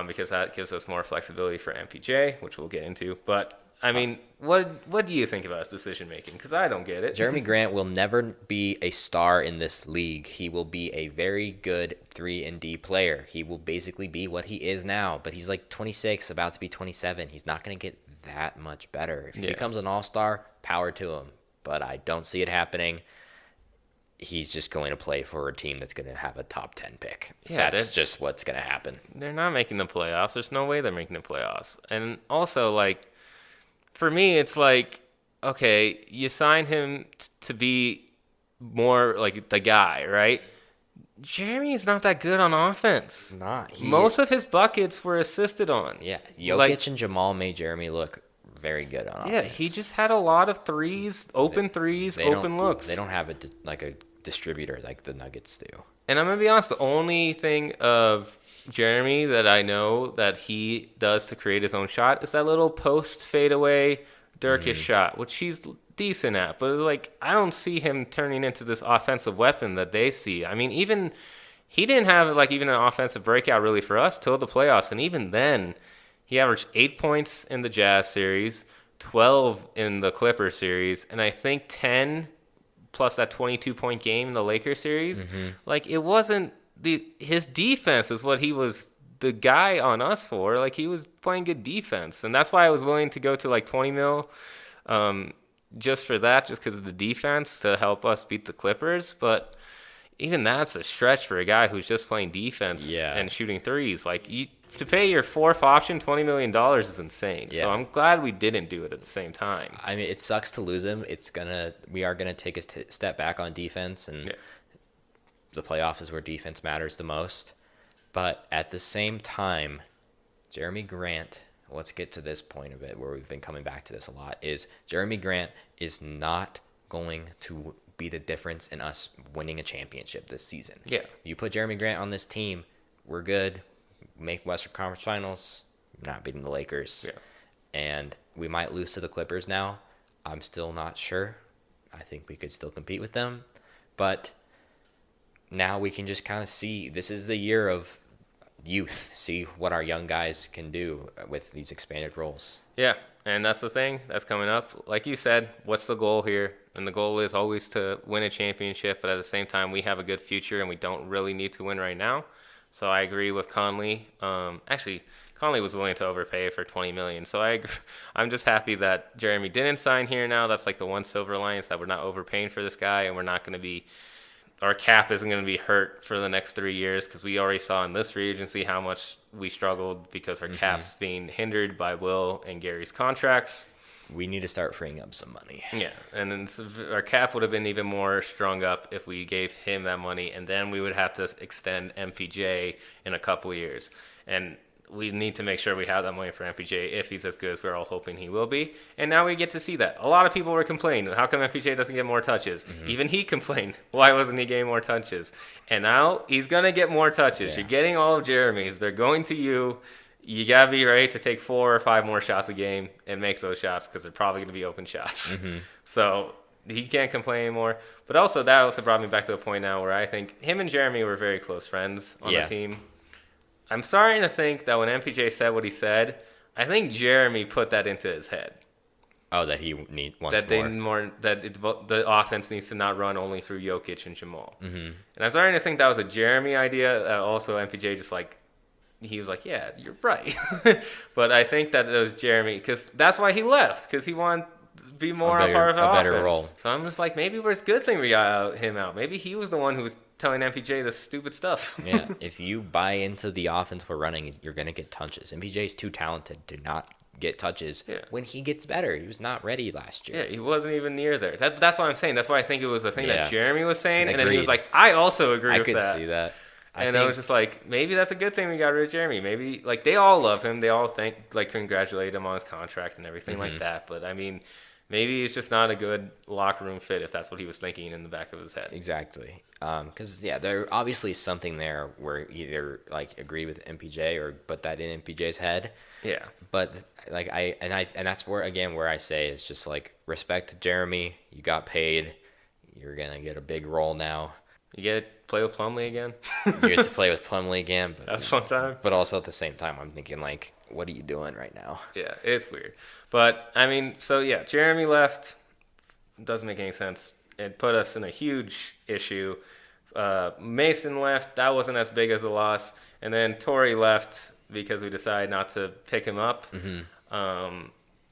Speaker 2: Because that gives us more flexibility for MPJ, which we'll get into. But, I mean, what do you think about his decision-making? Because I don't get it.
Speaker 3: Jeremy Grant will never be a star in this league. He will be a very good 3-and-D player. He will basically be what he is now. But he's like 26, about to be 27. He's not going to get that much better. If he becomes an all-star, power to him. But I don't see it happening. He's just going to play for a team that's going to have a top 10 pick. Yeah, that's just what's going to happen.
Speaker 2: They're not making the playoffs. There's no way they're making the playoffs. And also, like, for me, it's like, okay, you sign him to be more like the guy, right? Jeremy is not that good on offense. Most of his buckets were assisted on.
Speaker 3: Yeah, Jokic and Jamal made Jeremy look very good on offense.
Speaker 2: Yeah, he just had a lot of threes, open looks.
Speaker 3: They don't have a distributor like the Nuggets do.
Speaker 2: And I'm going to be honest, the only thing of Jeremy that I know that he does to create his own shot is that little post fadeaway Dirkish shot, which he's decent at. But like, I don't see him turning into this offensive weapon that they see. I mean, even he didn't have like even an offensive breakout really for us till the playoffs. And even then, he averaged 8 points in the Jazz series, 12 in the Clippers series, and I think 10 plus that 22-point game in the Lakers series. Mm-hmm. Like, it wasn't his defense is what he was the guy on us for. Like, he was playing good defense, and that's why I was willing to go to like 20 mil just for that, just because of the defense to help us beat the Clippers. But even that's a stretch for a guy who's just playing defense and shooting threes. Like, to pay your fourth option $20 million is insane. Yeah. So I'm glad we didn't do it at the same time.
Speaker 3: I mean, it sucks to lose him. We are gonna take a step back on defense, and the playoffs is where defense matters the most. But at the same time, Jeremy Grant, let's get to this point of it where we've been coming back to this a lot, is Jeremy Grant is not going to be the difference in us winning a championship this season. Yeah. You put Jeremy Grant on this team, we're good. Make Western Conference Finals, not beating the Lakers. Yeah. And we might lose to the Clippers now. I'm still not sure. I think we could still compete with them. But now we can just kind of see, this is the year of youth, see what our young guys can do with these expanded roles.
Speaker 2: Yeah, and that's the thing that's coming up. Like you said, what's the goal here? And the goal is always to win a championship, but at the same time, we have a good future and we don't really need to win right now. So I agree with Conley. Actually, Conley was willing to overpay for $20 million. So I'm just happy that Jeremy didn't sign here now. That's like the one silver lining, is that we're not overpaying for this guy, and we're not going to be, our cap isn't going to be hurt for the next 3 years, because we already saw in this free agency how much we struggled because our cap's being hindered by Will and Gary's contracts.
Speaker 3: We need to start freeing up some money.
Speaker 2: Yeah, and then our cap would have been even more strung up if we gave him that money, and then we would have to extend MPJ in a couple of years. And we need to make sure we have that money for MPJ if he's as good as we're all hoping he will be. And now we get to see that. A lot of people were complaining, how come MPJ doesn't get more touches? Even he complained, why wasn't he getting more touches? And now he's going to get more touches. Yeah. You're getting all of Jeremy's. They're going to you. You got to be ready to take 4 or 5 more shots a game and make those shots, because they're probably going to be open shots. So he can't complain anymore. But also, that also brought me back to a point now where I think him and Jeremy were very close friends on the team. I'm starting to think that when MPJ said what he said, I think Jeremy put that into his head.
Speaker 3: Oh, that he wants
Speaker 2: that
Speaker 3: more.
Speaker 2: The offense needs to not run only through Jokic and Jamal. And I'm starting to think that was a Jeremy idea. That also MPJ just like, he was like, yeah, you're right. But I think that it was Jeremy, because that's why he left, because he wanted be more a part of the
Speaker 3: better
Speaker 2: offense.
Speaker 3: role.
Speaker 2: So I'm just like, maybe it's a good thing we got him out. Maybe he was the one who was telling MPJ this stupid stuff.
Speaker 3: Yeah, if you buy into the offense we're running, you're going to get touches. MPJ's too talented to not get touches when he gets better. He was not ready last year.
Speaker 2: Yeah, he wasn't even near there. That's what I'm saying. That's why I think it was the thing that Jeremy was saying. And then he was like, I also agree with that.
Speaker 3: I could see that.
Speaker 2: I was just like, maybe that's a good thing we got rid of Jeremy. Maybe, like, they all love him. They all congratulate him on his contract and everything like that. But, I mean, maybe it's just not a good locker room fit if that's what he was thinking in the back of his head.
Speaker 3: Exactly. Because, there obviously is something there where you either, agree with MPJ or put that in MPJ's head.
Speaker 2: Yeah.
Speaker 3: But, and that's where I say it's just, respect to Jeremy. You got paid. You're going to get a big role now.
Speaker 2: You get to play with Plumlee again.
Speaker 3: You get to play with Plumlee again. But,
Speaker 2: that was fun time.
Speaker 3: But also at the same time, I'm thinking, what are you doing right now?
Speaker 2: Yeah, it's weird. But, I mean, Jeremy left. Doesn't make any sense. It put us in a huge issue. Mason left. That wasn't as big as a loss. And then Torrey left because we decided not to pick him up. Mm-hmm.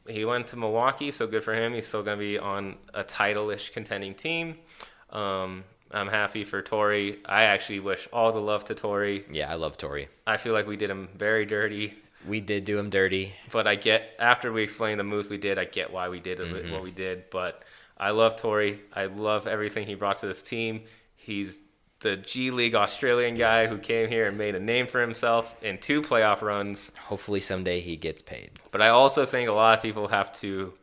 Speaker 2: He went to Milwaukee, so good for him. He's still going to be on a title-ish contending team. I'm happy for Torrey. I actually wish all the love to Torrey.
Speaker 3: Yeah, I love Torrey.
Speaker 2: I feel like we did him very dirty.
Speaker 3: We did do him dirty.
Speaker 2: But after we explained the moves we did, I get why we did what we did. But I love Torrey. I love everything he brought to this team. He's the G League Australian guy who came here and made a name for himself in 2 playoff runs.
Speaker 3: Hopefully someday he gets paid.
Speaker 2: But I also think a lot of people have to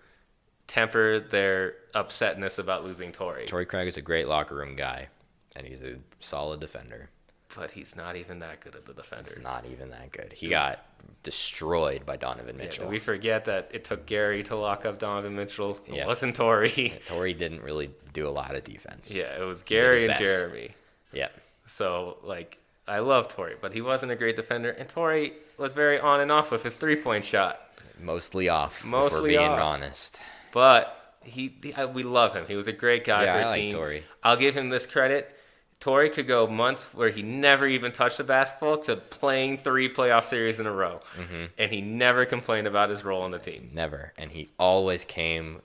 Speaker 2: temper their upsetness about losing Torrey.
Speaker 3: Torrey Craig is a great locker room guy, and he's a solid defender.
Speaker 2: But he's not even that good at the defender.
Speaker 3: He's not even that good. He got destroyed by Donovan Mitchell.
Speaker 2: We forget that it took Gary to lock up Donovan Mitchell. It wasn't Torrey.
Speaker 3: Yeah, Torrey didn't really do a lot of defense.
Speaker 2: Yeah, it was Gary and Jeremy.
Speaker 3: Yeah.
Speaker 2: So, I love Torrey, but he wasn't a great defender. And Torrey was very on and off with his three-point shot.
Speaker 3: Mostly off, if we're being honest.
Speaker 2: But we love him. He was a great guy for a team.
Speaker 3: Like Torrey.
Speaker 2: I'll give him this credit. Torrey could go months where he never even touched the basketball to playing 3 playoff series in a row. Mm-hmm. And he never complained about his role on the team.
Speaker 3: Never. And he always came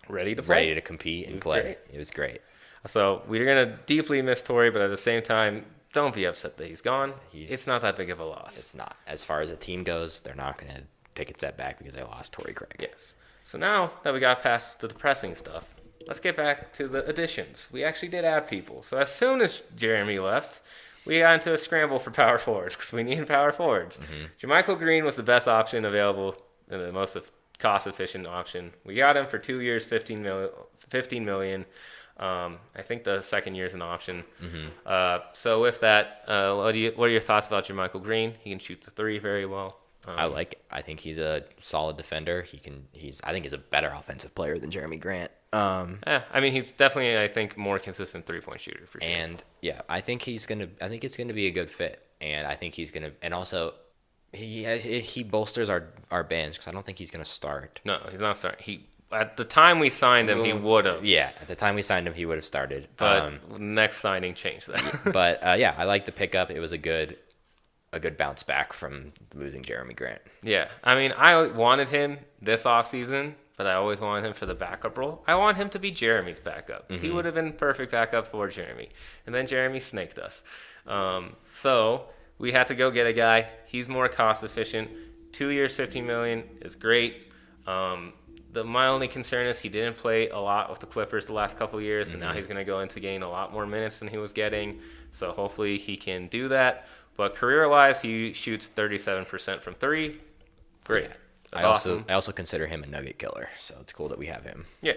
Speaker 2: ready to play.
Speaker 3: Ready to compete and play. Great. It was great.
Speaker 2: So we're going to deeply miss Torrey, but at the same time, don't be upset that he's gone. It's not that big of a loss.
Speaker 3: It's not. As far as the team goes, they're not going to take a step back because they lost Torrey Craig.
Speaker 2: Yes. So now that we got past the depressing stuff, let's get back to the additions. We actually did add people. So as soon as Jeremy left, we got into a scramble for power forwards because we needed power forwards. Mm-hmm. JaMychal Green was the best option available and the most cost-efficient option. We got him for 2 years, $15 million. I think the second year is an option. Mm-hmm. So with that, what are your thoughts about JaMychal Green? He can shoot the 3 very well.
Speaker 3: I like it. I think he's a solid defender. I think he's a better offensive player than Jeremy Grant.
Speaker 2: I mean, he's definitely, I think, more consistent 3-point shooter for sure.
Speaker 3: And I think it's gonna be a good fit. And I think he's gonna, and also he bolsters our bench because I don't think he's gonna start.
Speaker 2: No, he's not starting. At the time we signed him, he would have.
Speaker 3: Yeah, at the time we signed him, he would have started.
Speaker 2: But next signing changed that.
Speaker 3: But I like the pickup. It was a good bounce back from losing Jeremy Grant.
Speaker 2: Yeah, I mean, I wanted him this offseason, but I always wanted him for the backup role. I want him to be Jeremy's backup. Mm-hmm. He would have been perfect backup for Jeremy. And then Jeremy snaked us. So we had to go get a guy. He's more cost efficient. 2 years, $15 million is great. My only concern is he didn't play a lot with the Clippers the last couple of years, and now he's going to go into getting a lot more minutes than he was getting. So hopefully he can do that. But career-wise, he shoots 37% from 3. Great. That's awesome.
Speaker 3: I also consider him a nugget killer, so it's cool that we have him.
Speaker 2: Yeah.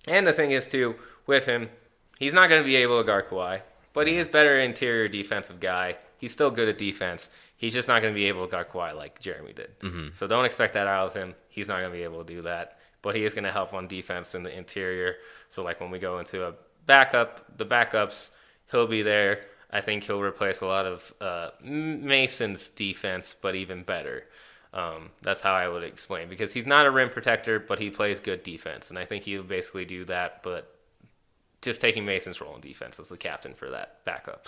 Speaker 2: And the thing is, too, with him, he's not going to be able to guard Kawhi, but he is better interior defensive guy. He's still good at defense. He's just not going to be able to guard Kawhi like Jeremy did. Mm-hmm. So don't expect that out of him. He's not going to be able to do that. But he is going to help on defense in the interior. So like when we go into the backups, he'll be there. I think he'll replace a lot of Mason's defense, but even better. That's how I would explain. Because he's not a rim protector, but he plays good defense. And I think he'll basically do that, but just taking Mason's role in defense as the captain for that backup.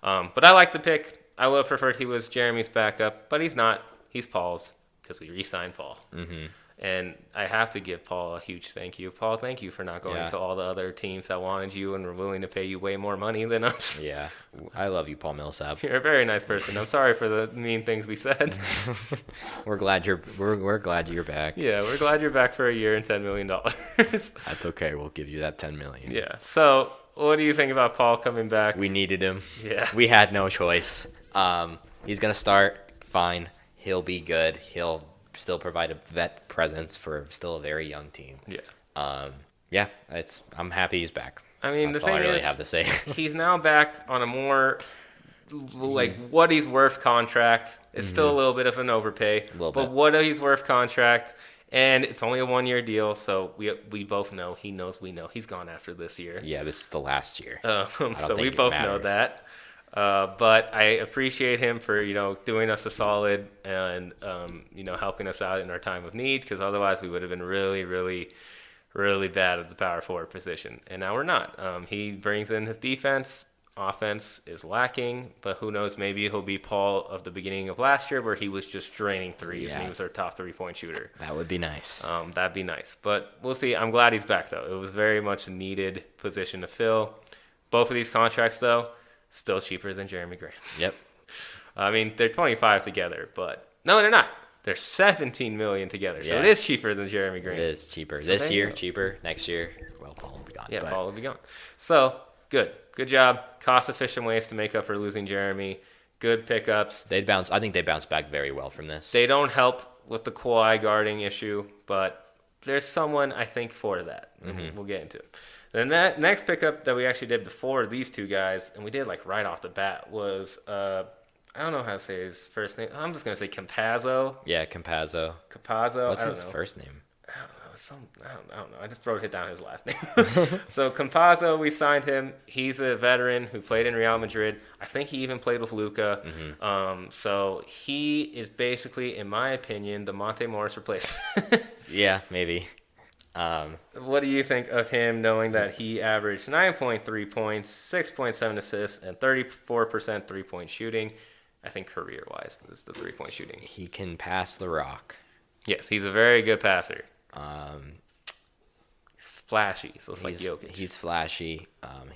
Speaker 2: But I like the pick. I would have preferred he was Jeremy's backup, but he's not. He's Paul's because we re-signed Paul. Mm-hmm. And I have to give Paul a huge thank you. Paul, thank you for not going to all the other teams that wanted you and were willing to pay you way more money than us.
Speaker 3: Yeah, I love you, Paul Millsap.
Speaker 2: You're a very nice person. I'm sorry for the mean things we said.
Speaker 3: We're glad you're back.
Speaker 2: Yeah, we're glad you're back for a year and $10 million.
Speaker 3: That's okay. We'll give you that $10 million.
Speaker 2: Yeah. So, what do you think about Paul coming back?
Speaker 3: We needed him.
Speaker 2: Yeah.
Speaker 3: We had no choice. He's gonna start. Fine. He'll be good. He'll still provide a vet presence for still a very young team.
Speaker 2: Yeah.
Speaker 3: Yeah. I'm happy he's back.
Speaker 2: I mean,
Speaker 3: that's
Speaker 2: the
Speaker 3: all
Speaker 2: thing
Speaker 3: I really
Speaker 2: is,
Speaker 3: have to say.
Speaker 2: He's now back on a more what he's worth contract. It's still a little bit of an overpay, but what he's worth contract, and it's only a 1-year deal. So we both know he knows we know he's gone after this year.
Speaker 3: Yeah, this is the last year.
Speaker 2: So we both know that. But I appreciate him for doing us a solid and helping us out in our time of need, because otherwise we would have been really, really, really bad at the power forward position, and now we're not. He brings in his defense. Offense is lacking, but who knows? Maybe he'll be Paul of the beginning of last year, where he was just draining threes and he was our top 3-point shooter.
Speaker 3: That would be nice.
Speaker 2: That'd be nice, but we'll see. I'm glad he's back though. It was very much a needed position to fill. Both of these contracts though, still cheaper than Jeremy Grant.
Speaker 3: Yep.
Speaker 2: I mean, they're 25 together, but no, they're not. They're 17 million together, so it is cheaper than Jeremy Grant.
Speaker 3: It is cheaper. So this year, cheaper. Next year, well, Paul will be gone.
Speaker 2: Yeah, Paul will be gone. So, good job. Cost-efficient ways to make up for losing Jeremy. Good pickups.
Speaker 3: I think they bounced back very well from this.
Speaker 2: They don't help with the Kawhi guarding issue, but there's someone, I think, for that. We'll get into it. The next pickup that we actually did before these two guys, and we did like right off the bat, was I don't know how to say his first name. I'm just gonna say Campazzo.
Speaker 3: Yeah, Campazzo.
Speaker 2: What's
Speaker 3: his first name?
Speaker 2: I don't know. I just wrote it down his last name. So Campazzo, we signed him. He's a veteran who played in Real Madrid. I think he even played with Luka. So he is basically, in my opinion, the Monte Morris replacement.
Speaker 3: Yeah, maybe.
Speaker 2: What do you think of him, knowing that he averaged 9.3 points, 6.7 assists, and 34% three-point shooting? I think career-wise, this is the three-point shooting.
Speaker 3: He can pass the rock.
Speaker 2: Yes, he's a very good passer. He's flashy, so it's like Jokic.
Speaker 3: He's flashy.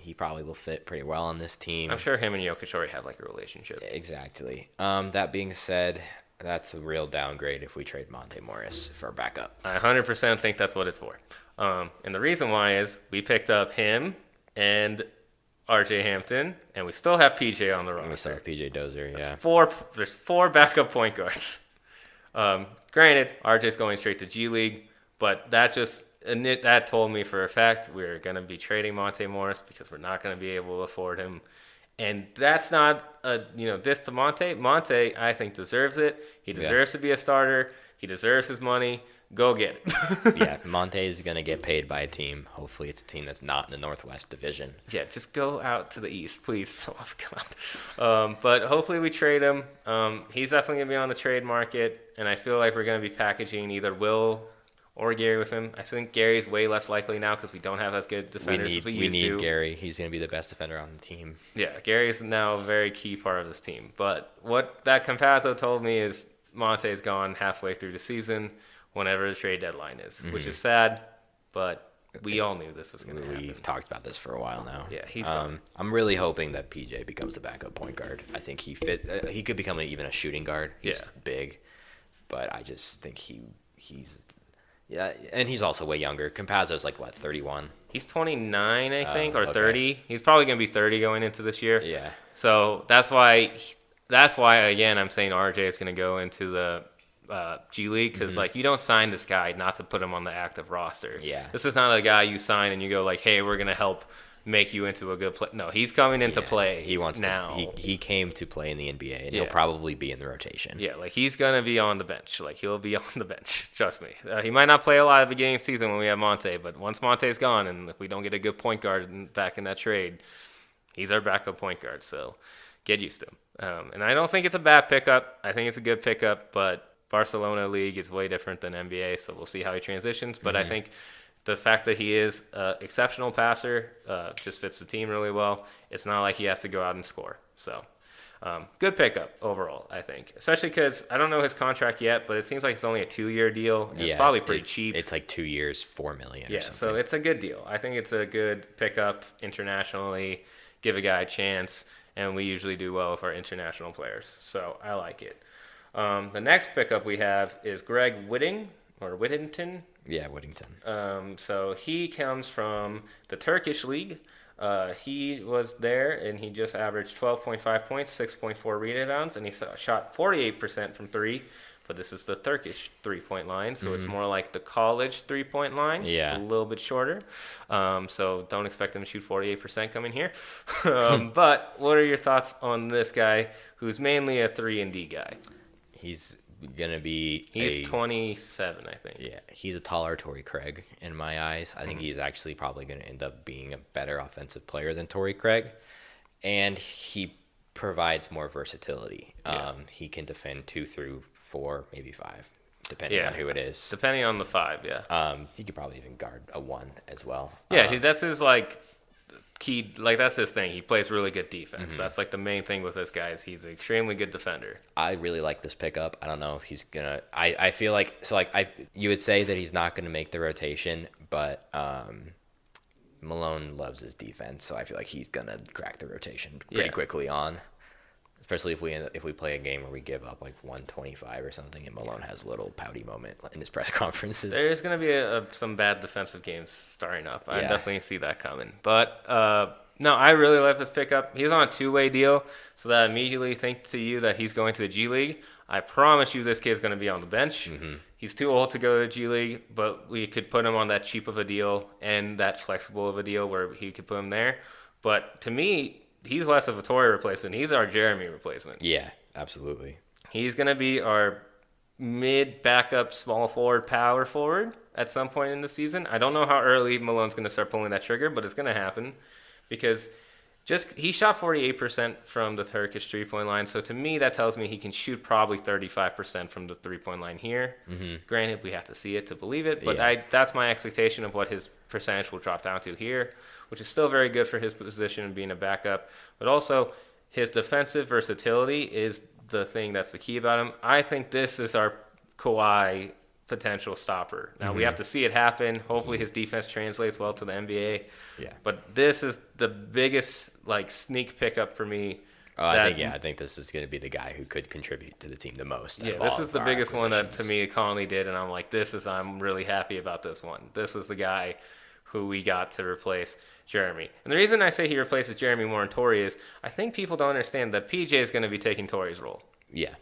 Speaker 3: He probably will fit pretty well on this team.
Speaker 2: I'm sure him and Jokic already have like a relationship.
Speaker 3: Exactly. That being said, that's a real downgrade if we trade Monte Morris for a backup.
Speaker 2: I 100% think that's what it's for. And the reason why is we picked up him and RJ Hampton, and we still have PJ on the roster.
Speaker 3: And we still have PJ Dozier, yeah.
Speaker 2: There's 4 backup point guards. Granted, RJ's going straight to G League, but that told me for a fact we're going to be trading Monte Morris because we're not going to be able to afford him. And that's not a diss to Monte. Monte, I think, deserves it. He deserves to be a starter. He deserves his money. Go get it.
Speaker 3: Yeah, Monte is going to get paid by a team. Hopefully it's a team that's not in the Northwest Division.
Speaker 2: Yeah, just go out to the East, please. Come on. But hopefully we trade him. He's definitely going to be on the trade market, and I feel like we're going to be packaging either Will or Gary with him. I think Gary's way less likely now because we don't have as good defenders as we used to.
Speaker 3: We need Gary. He's going to be the best defender on the team.
Speaker 2: Yeah, Gary's now a very key part of this team. But what that Campazzo told me is Monte's gone halfway through the season whenever the trade deadline is, which is sad, but we all knew this was going to happen.
Speaker 3: We've talked about this for a while now.
Speaker 2: Yeah, he's gone.
Speaker 3: I'm really hoping that PJ becomes the backup point guard. I think he could become even a shooting guard. He's big, but I just think he's... Yeah, and he's also way younger. Campazzo's like, 31?
Speaker 2: He's 29, I think, or
Speaker 3: okay.
Speaker 2: 30. He's probably going to be 30 going into this year.
Speaker 3: Yeah.
Speaker 2: So that's why, again, I'm saying RJ is going to go into the G League because, you don't sign this guy not to put him on the active roster.
Speaker 3: Yeah.
Speaker 2: This is not a guy you sign and you go like, hey, we're going to help make you into a good player. No, he's coming into play.
Speaker 3: He wants
Speaker 2: now.
Speaker 3: He came to play in the NBA, and he'll probably be in the rotation.
Speaker 2: Yeah, he's gonna be on the bench. He'll be on the bench. Trust me. He might not play a lot at the beginning of the season when we have Monte, but once Monte's gone, and if we don't get a good point guard back in that trade, he's our backup point guard. So get used to him. And I don't think it's a bad pickup. I think it's a good pickup, but Barcelona League is way different than NBA, so we'll see how he transitions. But I think the fact that he is an exceptional passer just fits the team really well. It's not like he has to go out and score. So Good pickup overall, I think. Especially because I don't know his contract yet, but it seems like it's only a 2-year deal. And it's probably pretty cheap.
Speaker 3: It's like 2 years, $4 million.
Speaker 2: Yeah,
Speaker 3: or something.
Speaker 2: so it's a good deal. I think it's a good pickup internationally. Give a guy a chance, and we usually do well with our international players. So I like it. The next pickup we have is Greg Whittington.
Speaker 3: Yeah, Whittington.
Speaker 2: So he comes from the Turkish league. He was there, and he just averaged 12.5 points, 6.4 rebounds, and he shot 48% from three. But this is the Turkish three-point line, so it's more like the college three-point line.
Speaker 3: Yeah.
Speaker 2: It's a little bit shorter. So don't expect him to shoot 48% coming here. But what are your thoughts on this guy who's mainly a 3-and-D guy?
Speaker 3: He's going to be...
Speaker 2: He's 27, I think.
Speaker 3: Yeah, he's a taller Torrey Craig in my eyes. I think he's actually probably going to end up being a better offensive player than Torrey Craig. And he provides more versatility.
Speaker 2: Yeah.
Speaker 3: He can defend 2 through 4, maybe 5, depending on who it is.
Speaker 2: Depending on the 5, yeah.
Speaker 3: He could probably even guard a 1 as well.
Speaker 2: Yeah, that's his key. That's his thing. He plays really good defense. That's the main thing with this guy is he's an extremely good defender.
Speaker 3: I really like this pickup. I don't know if he's gonna. I feel like you would say that he's not gonna make the rotation, but Malone loves his defense, so I feel like he's gonna crack the rotation pretty quickly on. Especially if we play a game where we give up 125 or something, and Malone has a little pouty moment in his press conferences.
Speaker 2: There's going to be some bad defensive games starting up. I definitely see that coming. But no, I really like this pickup. He's on a 2-way deal, so that I immediately think to you that he's going to the G League. I promise you this kid's going to be on the bench. He's too old to go to the G League, but we could put him on that cheap of a deal and that flexible of a deal where he could put him there. But to me, he's less of a Torrey replacement. He's our Jeremy replacement.
Speaker 3: Yeah, absolutely.
Speaker 2: He's going to be our mid backup small forward, power forward at some point in the season. I don't know how early Malone's going to start pulling that trigger, but it's going to happen because he shot 48% from the Turkish three-point line. So to me, that tells me he can shoot probably 35% from the three-point line here. Granted, we have to see it to believe it, but that's my expectation of what his percentage will drop down to here, which is still very good for his position of being a backup. But also, his defensive versatility is the thing that's the key about him. I think this is our Kawhi potential stopper. Now, we have to see it happen. Hopefully, his defense translates well to the NBA.
Speaker 3: Yeah.
Speaker 2: But this is the biggest sneak pickup for me.
Speaker 3: I think this is going to be the guy who could contribute to the team the most.
Speaker 2: Yeah, this is the biggest one that, to me, Conley did, and I'm like, I'm really happy about this one. This was the guy who we got to replace Jeremy. And the reason I say he replaces Jeremy more than Torrey is I think people don't understand that PJ is going to be taking Torrey's role.
Speaker 3: Yeah.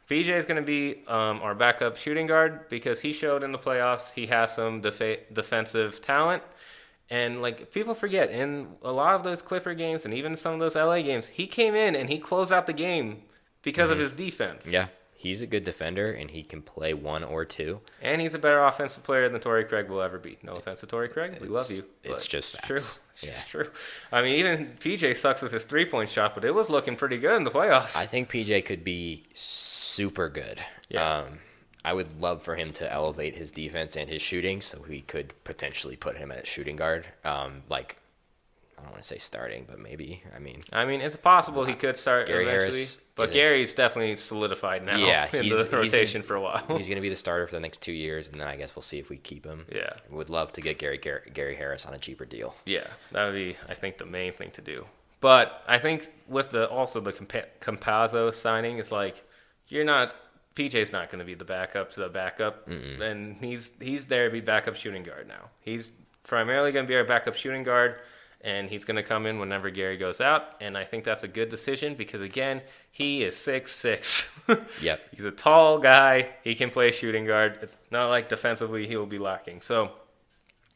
Speaker 2: PJ is going to be our backup shooting guard because he showed in the playoffs he has some defensive talent. And people forget, in a lot of those Clipper games and even some of those LA games, he came in and he closed out the game because of his defense.
Speaker 3: Yeah. He's a good defender, and he can play 1 or 2.
Speaker 2: And he's a better offensive player than Torrey Craig will ever be. No offense to Torrey Craig. We love you.
Speaker 3: It's just facts.
Speaker 2: True. It's just true. I mean, even PJ sucks with his three-point shot, but it was looking pretty good in the playoffs.
Speaker 3: I think PJ could be super good.
Speaker 2: Yeah.
Speaker 3: I would love for him to elevate his defense and his shooting, so we could potentially put him at shooting guard. I don't want to say starting, but maybe. I mean,
Speaker 2: it's possible he could start
Speaker 3: Gary
Speaker 2: eventually.
Speaker 3: Harris,
Speaker 2: but Gary's definitely solidified now in the rotation for a while.
Speaker 3: He's going to be the starter for the next 2 years, and then I guess we'll see if we keep him.
Speaker 2: Yeah.
Speaker 3: Would love to get Gary Harris on a cheaper deal.
Speaker 2: Yeah, that would be, I think, the main thing to do. But I think with the Campazzo signing, it's PJ's not going to be the backup to the backup, and he's there to be backup shooting guard now. He's primarily going to be our backup shooting guard, and he's going to come in whenever Gary goes out, and I think that's a good decision because, again, he is 6'6".
Speaker 3: Yep.
Speaker 2: He's a tall guy. He can play shooting guard. It's not like defensively he will be lacking. So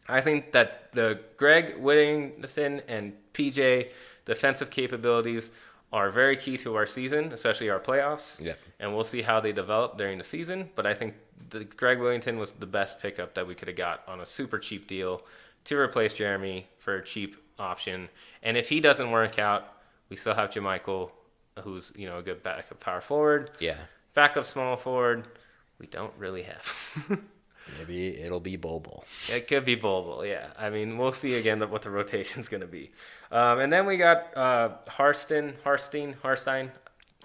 Speaker 2: I think that the Greg Whittington and PJ defensive capabilities are very key to our season, especially our playoffs.
Speaker 3: Yep.
Speaker 2: And we'll see how they develop during the season. But I think the Greg Whittington was the best pickup that we could have got on a super cheap deal to replace Jeremy for a cheap option. And if he doesn't work out, we still have JaMychal, who's a good backup power forward.
Speaker 3: Yeah.
Speaker 2: Backup small forward, we don't really have.
Speaker 3: Maybe it'll be Bol.
Speaker 2: It could be Bol, yeah. I mean, we'll see again what the rotation's going to be. And then we got Harstein.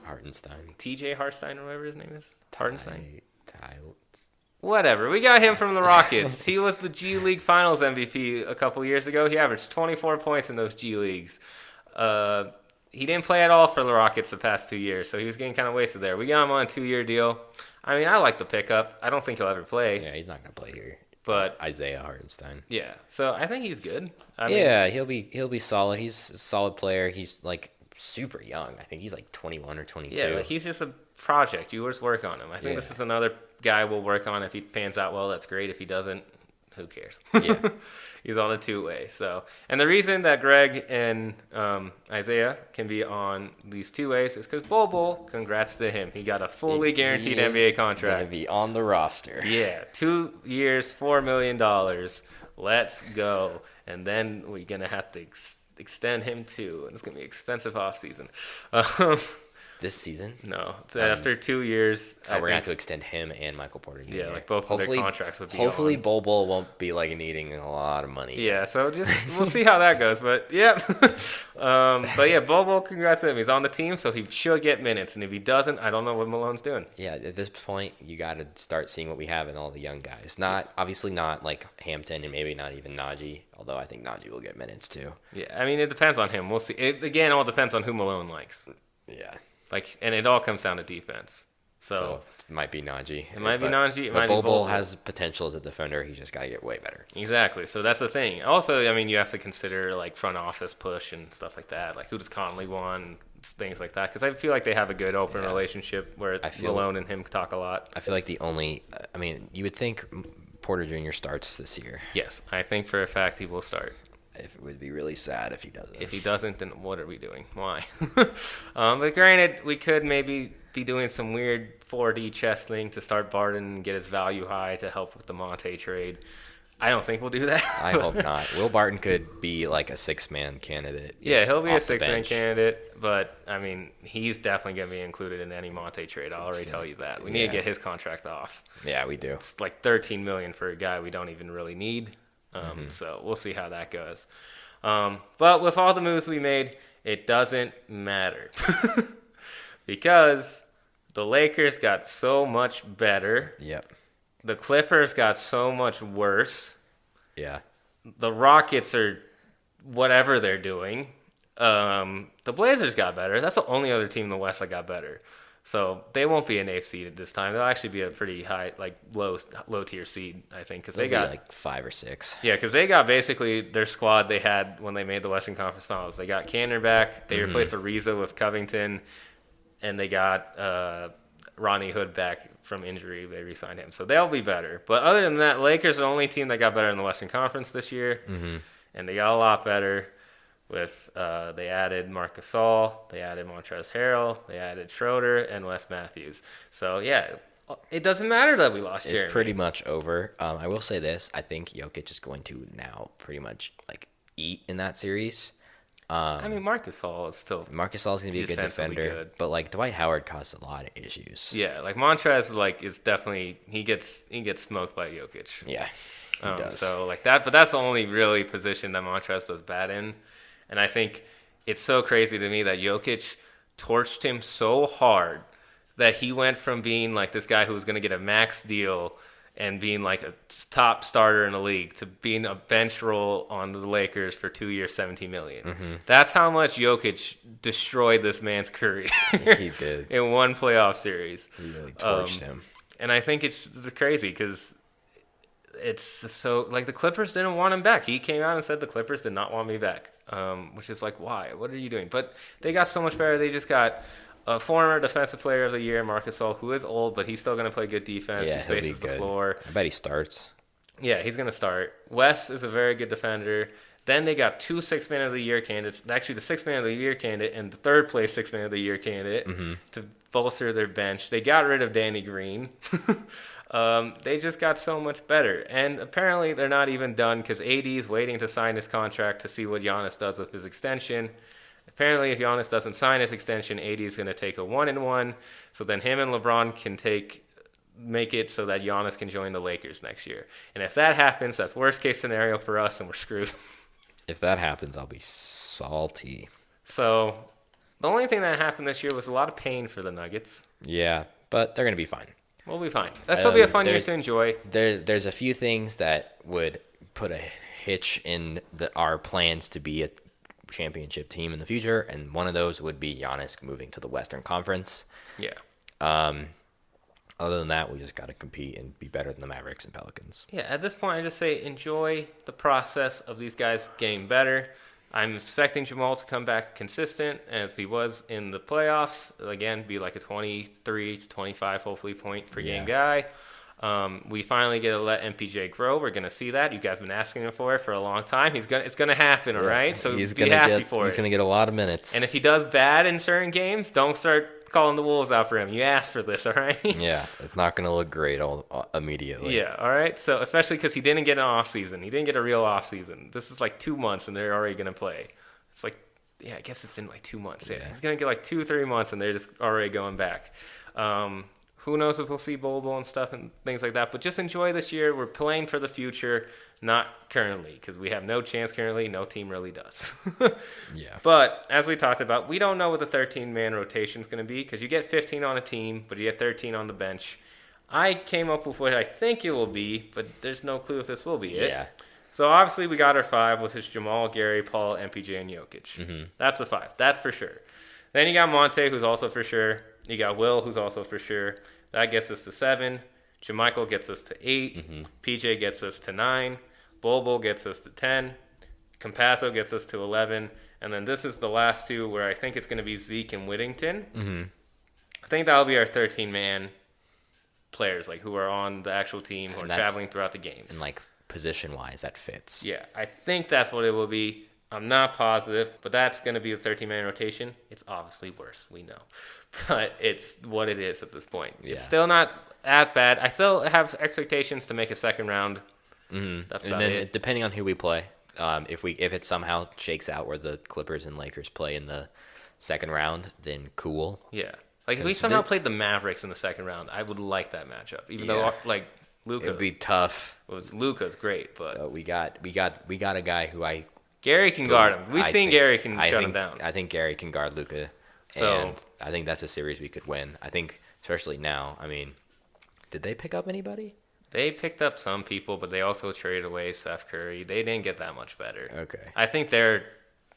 Speaker 3: Hartenstein.
Speaker 2: TJ Hartenstein or whatever his name is. Hartenstein.
Speaker 3: Ty-
Speaker 2: Whatever. We got him from the Rockets. He was the G League Finals MVP a couple years ago. He averaged 24 points in those G Leagues. He didn't play at all for the Rockets the past 2 years, so he was getting kind of wasted there. We got him on a 2-year deal. I mean, I like the pickup. I don't think he'll ever play.
Speaker 3: Yeah, he's not gonna play here.
Speaker 2: But
Speaker 3: Isaiah Hartenstein.
Speaker 2: Yeah, so I think he's good.
Speaker 3: Yeah, he'll be solid. He's a solid player. He's like super young. I think he's like 21 or 22.
Speaker 2: Yeah, like he's just a project. You just work on him. I think this is another guy we'll work on. If he pans out well, that's great. If he doesn't, who cares?
Speaker 3: Yeah.
Speaker 2: He's on a 2-way. So, and the reason that Greg and Isaiah can be on these 2-ways is because Bol, congrats to him. He got a fully guaranteed NBA contract.
Speaker 3: Gonna be on the roster.
Speaker 2: Yeah, 2 years, $4 million. Let's go. And then we're gonna have to extend him too, and it's gonna be expensive offseason.
Speaker 3: This season?
Speaker 2: No, after 2 years,
Speaker 3: we're gonna have to extend him and Michael Porter Jr.
Speaker 2: Yeah, like both of their contracts would be.
Speaker 3: Hopefully,
Speaker 2: on.
Speaker 3: Bol won't be like needing a lot of money.
Speaker 2: Yeah, so we'll see how that goes. But yeah, but yeah, Bol, congrats to him. He's on the team, so he should get minutes. And if he doesn't, I don't know what Malone's doing.
Speaker 3: Yeah, at this point, you got to start seeing what we have in all the young guys. Obviously not like Hampton and maybe not even Najee. Although I think Najee will get minutes too.
Speaker 2: Yeah, I mean it depends on him. We'll see. It all depends on who Malone likes.
Speaker 3: Yeah.
Speaker 2: And it all comes down to defense. So
Speaker 3: it might be Najee.
Speaker 2: It might be Najee. It might be
Speaker 3: Bol has potential as a defender. He just got to get way better.
Speaker 2: Exactly. So that's the thing. Also, I mean, you have to consider like front office push and stuff like that. Like who does Conley want? Things like that. Because I feel like they have a good open relationship where Malone and him talk a lot.
Speaker 3: I feel like you would think Porter Jr. starts this year.
Speaker 2: Yes, I think for a fact he will start.
Speaker 3: It would be really sad if he doesn't.
Speaker 2: If he doesn't, then what are we doing? Why? But granted, we could maybe be doing some weird 4D chess thing to start Barton and get his value high to help with the Monte trade. I don't think we'll do that.
Speaker 3: I hope not. Will Barton could be like a 6-man candidate.
Speaker 2: Yeah, he'll be a 6-man candidate, but I mean, he's definitely going to be included in any Monte trade. I'll already tell you that. We need to get his contract off.
Speaker 3: Yeah, we do.
Speaker 2: It's like $13 million for a guy we don't even really need. So we'll see how that goes. But with all the moves we made, it doesn't matter because the Lakers got so much better.
Speaker 3: Yep.
Speaker 2: The Clippers got so much worse.
Speaker 3: Yeah.
Speaker 2: The Rockets are whatever they're doing. The Blazers got better. That's the only other team in the West that got better. So they won't be an 8th seed at this time. They'll actually be a pretty high, like low tier seed, I think, because they got
Speaker 3: like 5 or 6.
Speaker 2: Yeah, because they got basically their squad they had when they made the Western Conference Finals. They got Canner back. They replaced Ariza with Covington, and they got Ronnie Hood back from injury. They re-signed him, so they'll be better. But other than that, Lakers are the only team that got better in the Western Conference this year, and they got a lot better. With they added Marc Gasol, they added Montrezl Harrell, they added Schroeder and Wes Matthews. So yeah, it doesn't matter that we lost.
Speaker 3: It's pretty much over. I will say this: I think Jokic is going to now pretty much like eat in that series.
Speaker 2: I mean, Marc Gasol is still.
Speaker 3: Marc Gasol is going to be a good defender, but like Dwight Howard caused a lot of issues.
Speaker 2: Yeah, like Montrez is definitely he gets smoked by Jokic.
Speaker 3: Yeah, he does.
Speaker 2: So like that, but that's the only really position that Montrez does bad in. And I think it's so crazy to me that Jokic torched him so hard that he went from being like this guy who was going to get a max deal and being like a top starter in the league to being a bench role on the Lakers for 2 years, $17 million. That's how much Jokic destroyed this man's career.
Speaker 3: He did.
Speaker 2: In one playoff series.
Speaker 3: He really torched him.
Speaker 2: And I think it's crazy because it's so like the Clippers didn't want him back. He came out and said the Clippers did not want me back. Which is like, why? What are you doing? But they got so much better. They just got a former defensive player of the year, Marc Gasol, who is old, but he's still going to play good defense.
Speaker 3: Yeah,
Speaker 2: he spaces the floor.
Speaker 3: I bet he starts.
Speaker 2: Yeah, he's going to start. Wes is a very good defender. Then they got 2 6-man of the year candidates. Actually, the 6-man of the year candidate and the third place 6-man of the year candidate to bolster their bench. They got rid of Danny Green. They just got so much better. And apparently they're not even done because AD is waiting to sign his contract to see what Giannis does with his extension. Apparently if Giannis doesn't sign his extension, AD is going to take a 1-1. So then him and LeBron can make it so that Giannis can join the Lakers next year. And if that happens, that's worst case scenario for us and we're screwed.
Speaker 3: If that happens, I'll be salty.
Speaker 2: So The only thing that happened this year was a lot of pain for the Nuggets.
Speaker 3: Yeah, but they're gonna be fine.
Speaker 2: We'll be fine. That'll still be a fun year to enjoy.
Speaker 3: There's a few things that would put a hitch in our plans to be a championship team in the future, and one of those would be Giannis moving to the Western Conference.
Speaker 2: Yeah.
Speaker 3: Other than that, we just got to compete and be better than the Mavericks and Pelicans.
Speaker 2: Yeah, at this point, I just say enjoy the process of these guys getting better. I'm expecting Jamal to come back consistent as he was in the playoffs. Again, be like a 23 to 25, hopefully, point per game guy. We finally get to let MPJ grow. We're going to see that. You guys have been asking him for it for a long time. It's going to happen, all right? So
Speaker 3: he's
Speaker 2: be happy for it.
Speaker 3: He's going to get a lot of minutes.
Speaker 2: And if he does bad in certain games, don't start calling the Wolves out for him. You asked for this, all right?
Speaker 3: Yeah, it's not going to look great immediately.
Speaker 2: Yeah, all right? So especially because he didn't get an off-season. He didn't get a real off-season. This is like 2 months, and they're already going to play. It's like, yeah, I guess it's been like 2 months. Yeah. He's going to get like 2-3 months, and they're just already going back. Who knows if we'll see Bobo and stuff and things like that. But just enjoy this year. We're playing for the future, not currently, because we have no chance currently. No team really does.
Speaker 3: Yeah.
Speaker 2: But as we talked about, we don't know what the 13-man rotation is going to be because you get 15 on a team, but you get 13 on the bench. I came up with what I think it will be, but there's no clue if this will be it.
Speaker 3: Yeah.
Speaker 2: So obviously we got our 5, which is Jamal, Gary, Paul, MPJ, and Jokic.
Speaker 3: Mm-hmm.
Speaker 2: That's the 5. That's for sure. Then you got Monte, who's also for sure. You got Will, who's also for sure. That gets us to 7. Jamichael gets us to 8.
Speaker 3: Mm-hmm.
Speaker 2: PJ gets us to 9. Bobo gets us to 10. Campasso gets us to 11. And then this is the last 2 where I think it's going to be Zeke and Whittington.
Speaker 3: Mm-hmm.
Speaker 2: I think that'll be our 13-man players, like who are on the actual team, who are traveling throughout the games.
Speaker 3: And like position-wise, that fits.
Speaker 2: Yeah, I think that's what it will be. I'm not positive, but that's going to be the 13-man rotation. It's obviously worse, we know. But it's what it is at this point. Yeah. It's still not that bad. I still have expectations to make a second round.
Speaker 3: Mm-hmm.
Speaker 2: That's
Speaker 3: about it. Depending on who we play, if it somehow shakes out where the Clippers and Lakers play in the second round, then cool.
Speaker 2: Yeah. Like if we somehow played the Mavericks in the second round, I would like that matchup. Even though like Luka,
Speaker 3: it'd be tough.
Speaker 2: Luka's great, but
Speaker 3: we got a guy who
Speaker 2: Gary can guard him. We've seen Gary can shut him down.
Speaker 3: I think Gary can guard Luka. And I think that's a series we could win. I think, especially now. I mean, did they pick up anybody?
Speaker 2: They picked up some people, but they also traded away Steph Curry. They didn't get that much better.
Speaker 3: Okay.
Speaker 2: I think they're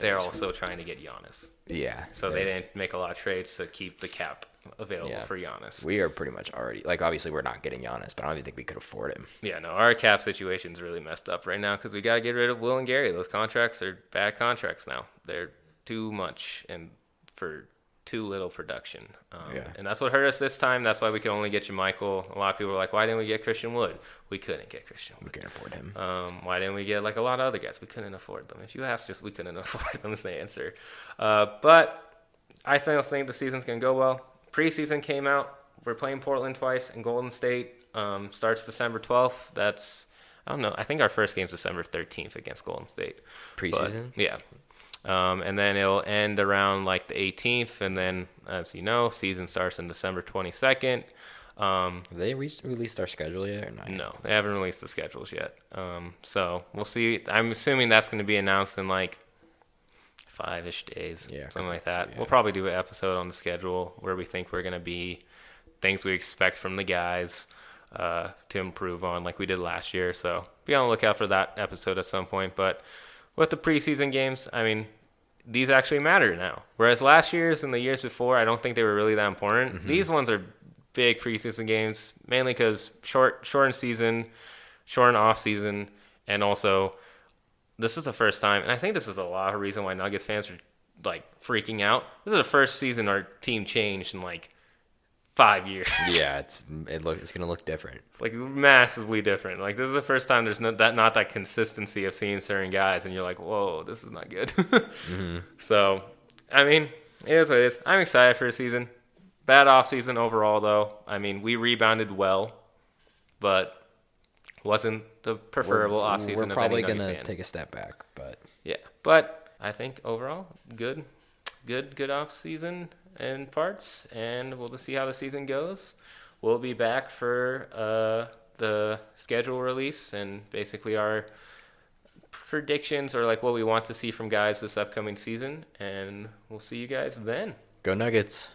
Speaker 2: also trying to get Giannis.
Speaker 3: Yeah.
Speaker 2: So they didn't make a lot of trades to keep the cap available for Giannis.
Speaker 3: We are pretty much already, like, obviously we're not getting Giannis, but I don't even think we could afford him.
Speaker 2: Yeah, no, our cap situation's really messed up right now because we got to get rid of Will and Gary. Those contracts are bad contracts now. They're too much and for too little production. And that's what hurt us this time. That's why we could only get Jamichael. A lot of people were like, why didn't we get Christian Wood? We couldn't get Christian Wood.
Speaker 3: We couldn't afford him.
Speaker 2: Why didn't we get like a lot of other guys? We couldn't afford them. If you asked us, we couldn't afford them is the answer. But I still think the season's going to go well. Preseason came out. We're playing Portland twice and Golden State. Starts December 12th. That's, I don't know. I think our first game's December 13th against Golden State.
Speaker 3: Preseason?
Speaker 2: But, yeah. And then it'll end around like the 18th. And then, as you know, season starts on December 22nd.
Speaker 3: Have they released our schedule yet or not?
Speaker 2: No, they haven't released the schedules yet. So we'll see. I'm assuming that's going to be announced in like 5-ish days, something like that. Yeah. We'll probably do an episode on the schedule where we think we're going to be, things we expect from the guys to improve on like we did last year. So be on the lookout for that episode at some point. But with the preseason games, I mean, these actually matter now. Whereas last year's and the years before, I don't think they were really that important. Mm-hmm. These ones are big preseason games, mainly because shortened season, shortened off season, and also this is the first time, and I think this is a lot of reason why Nuggets fans are like freaking out. This is the first season our team changed in like 5 years.
Speaker 3: Yeah, it's gonna look different.
Speaker 2: It's like massively different. Like this is the first time there's not that consistency of seeing certain guys, and you're like, whoa, this is not good. Mm-hmm. So, I mean, it is what it is. I'm excited for the season. Bad off season overall, though. I mean, we rebounded well, but wasn't the preferable off season.
Speaker 3: We're probably gonna take a step back, but
Speaker 2: yeah. But I think overall, good off season in parts, and we'll just see how the season goes. We'll be back for the schedule release and basically our predictions or like what we want to see from guys this upcoming season, and we'll see you guys then.
Speaker 3: Go Nuggets.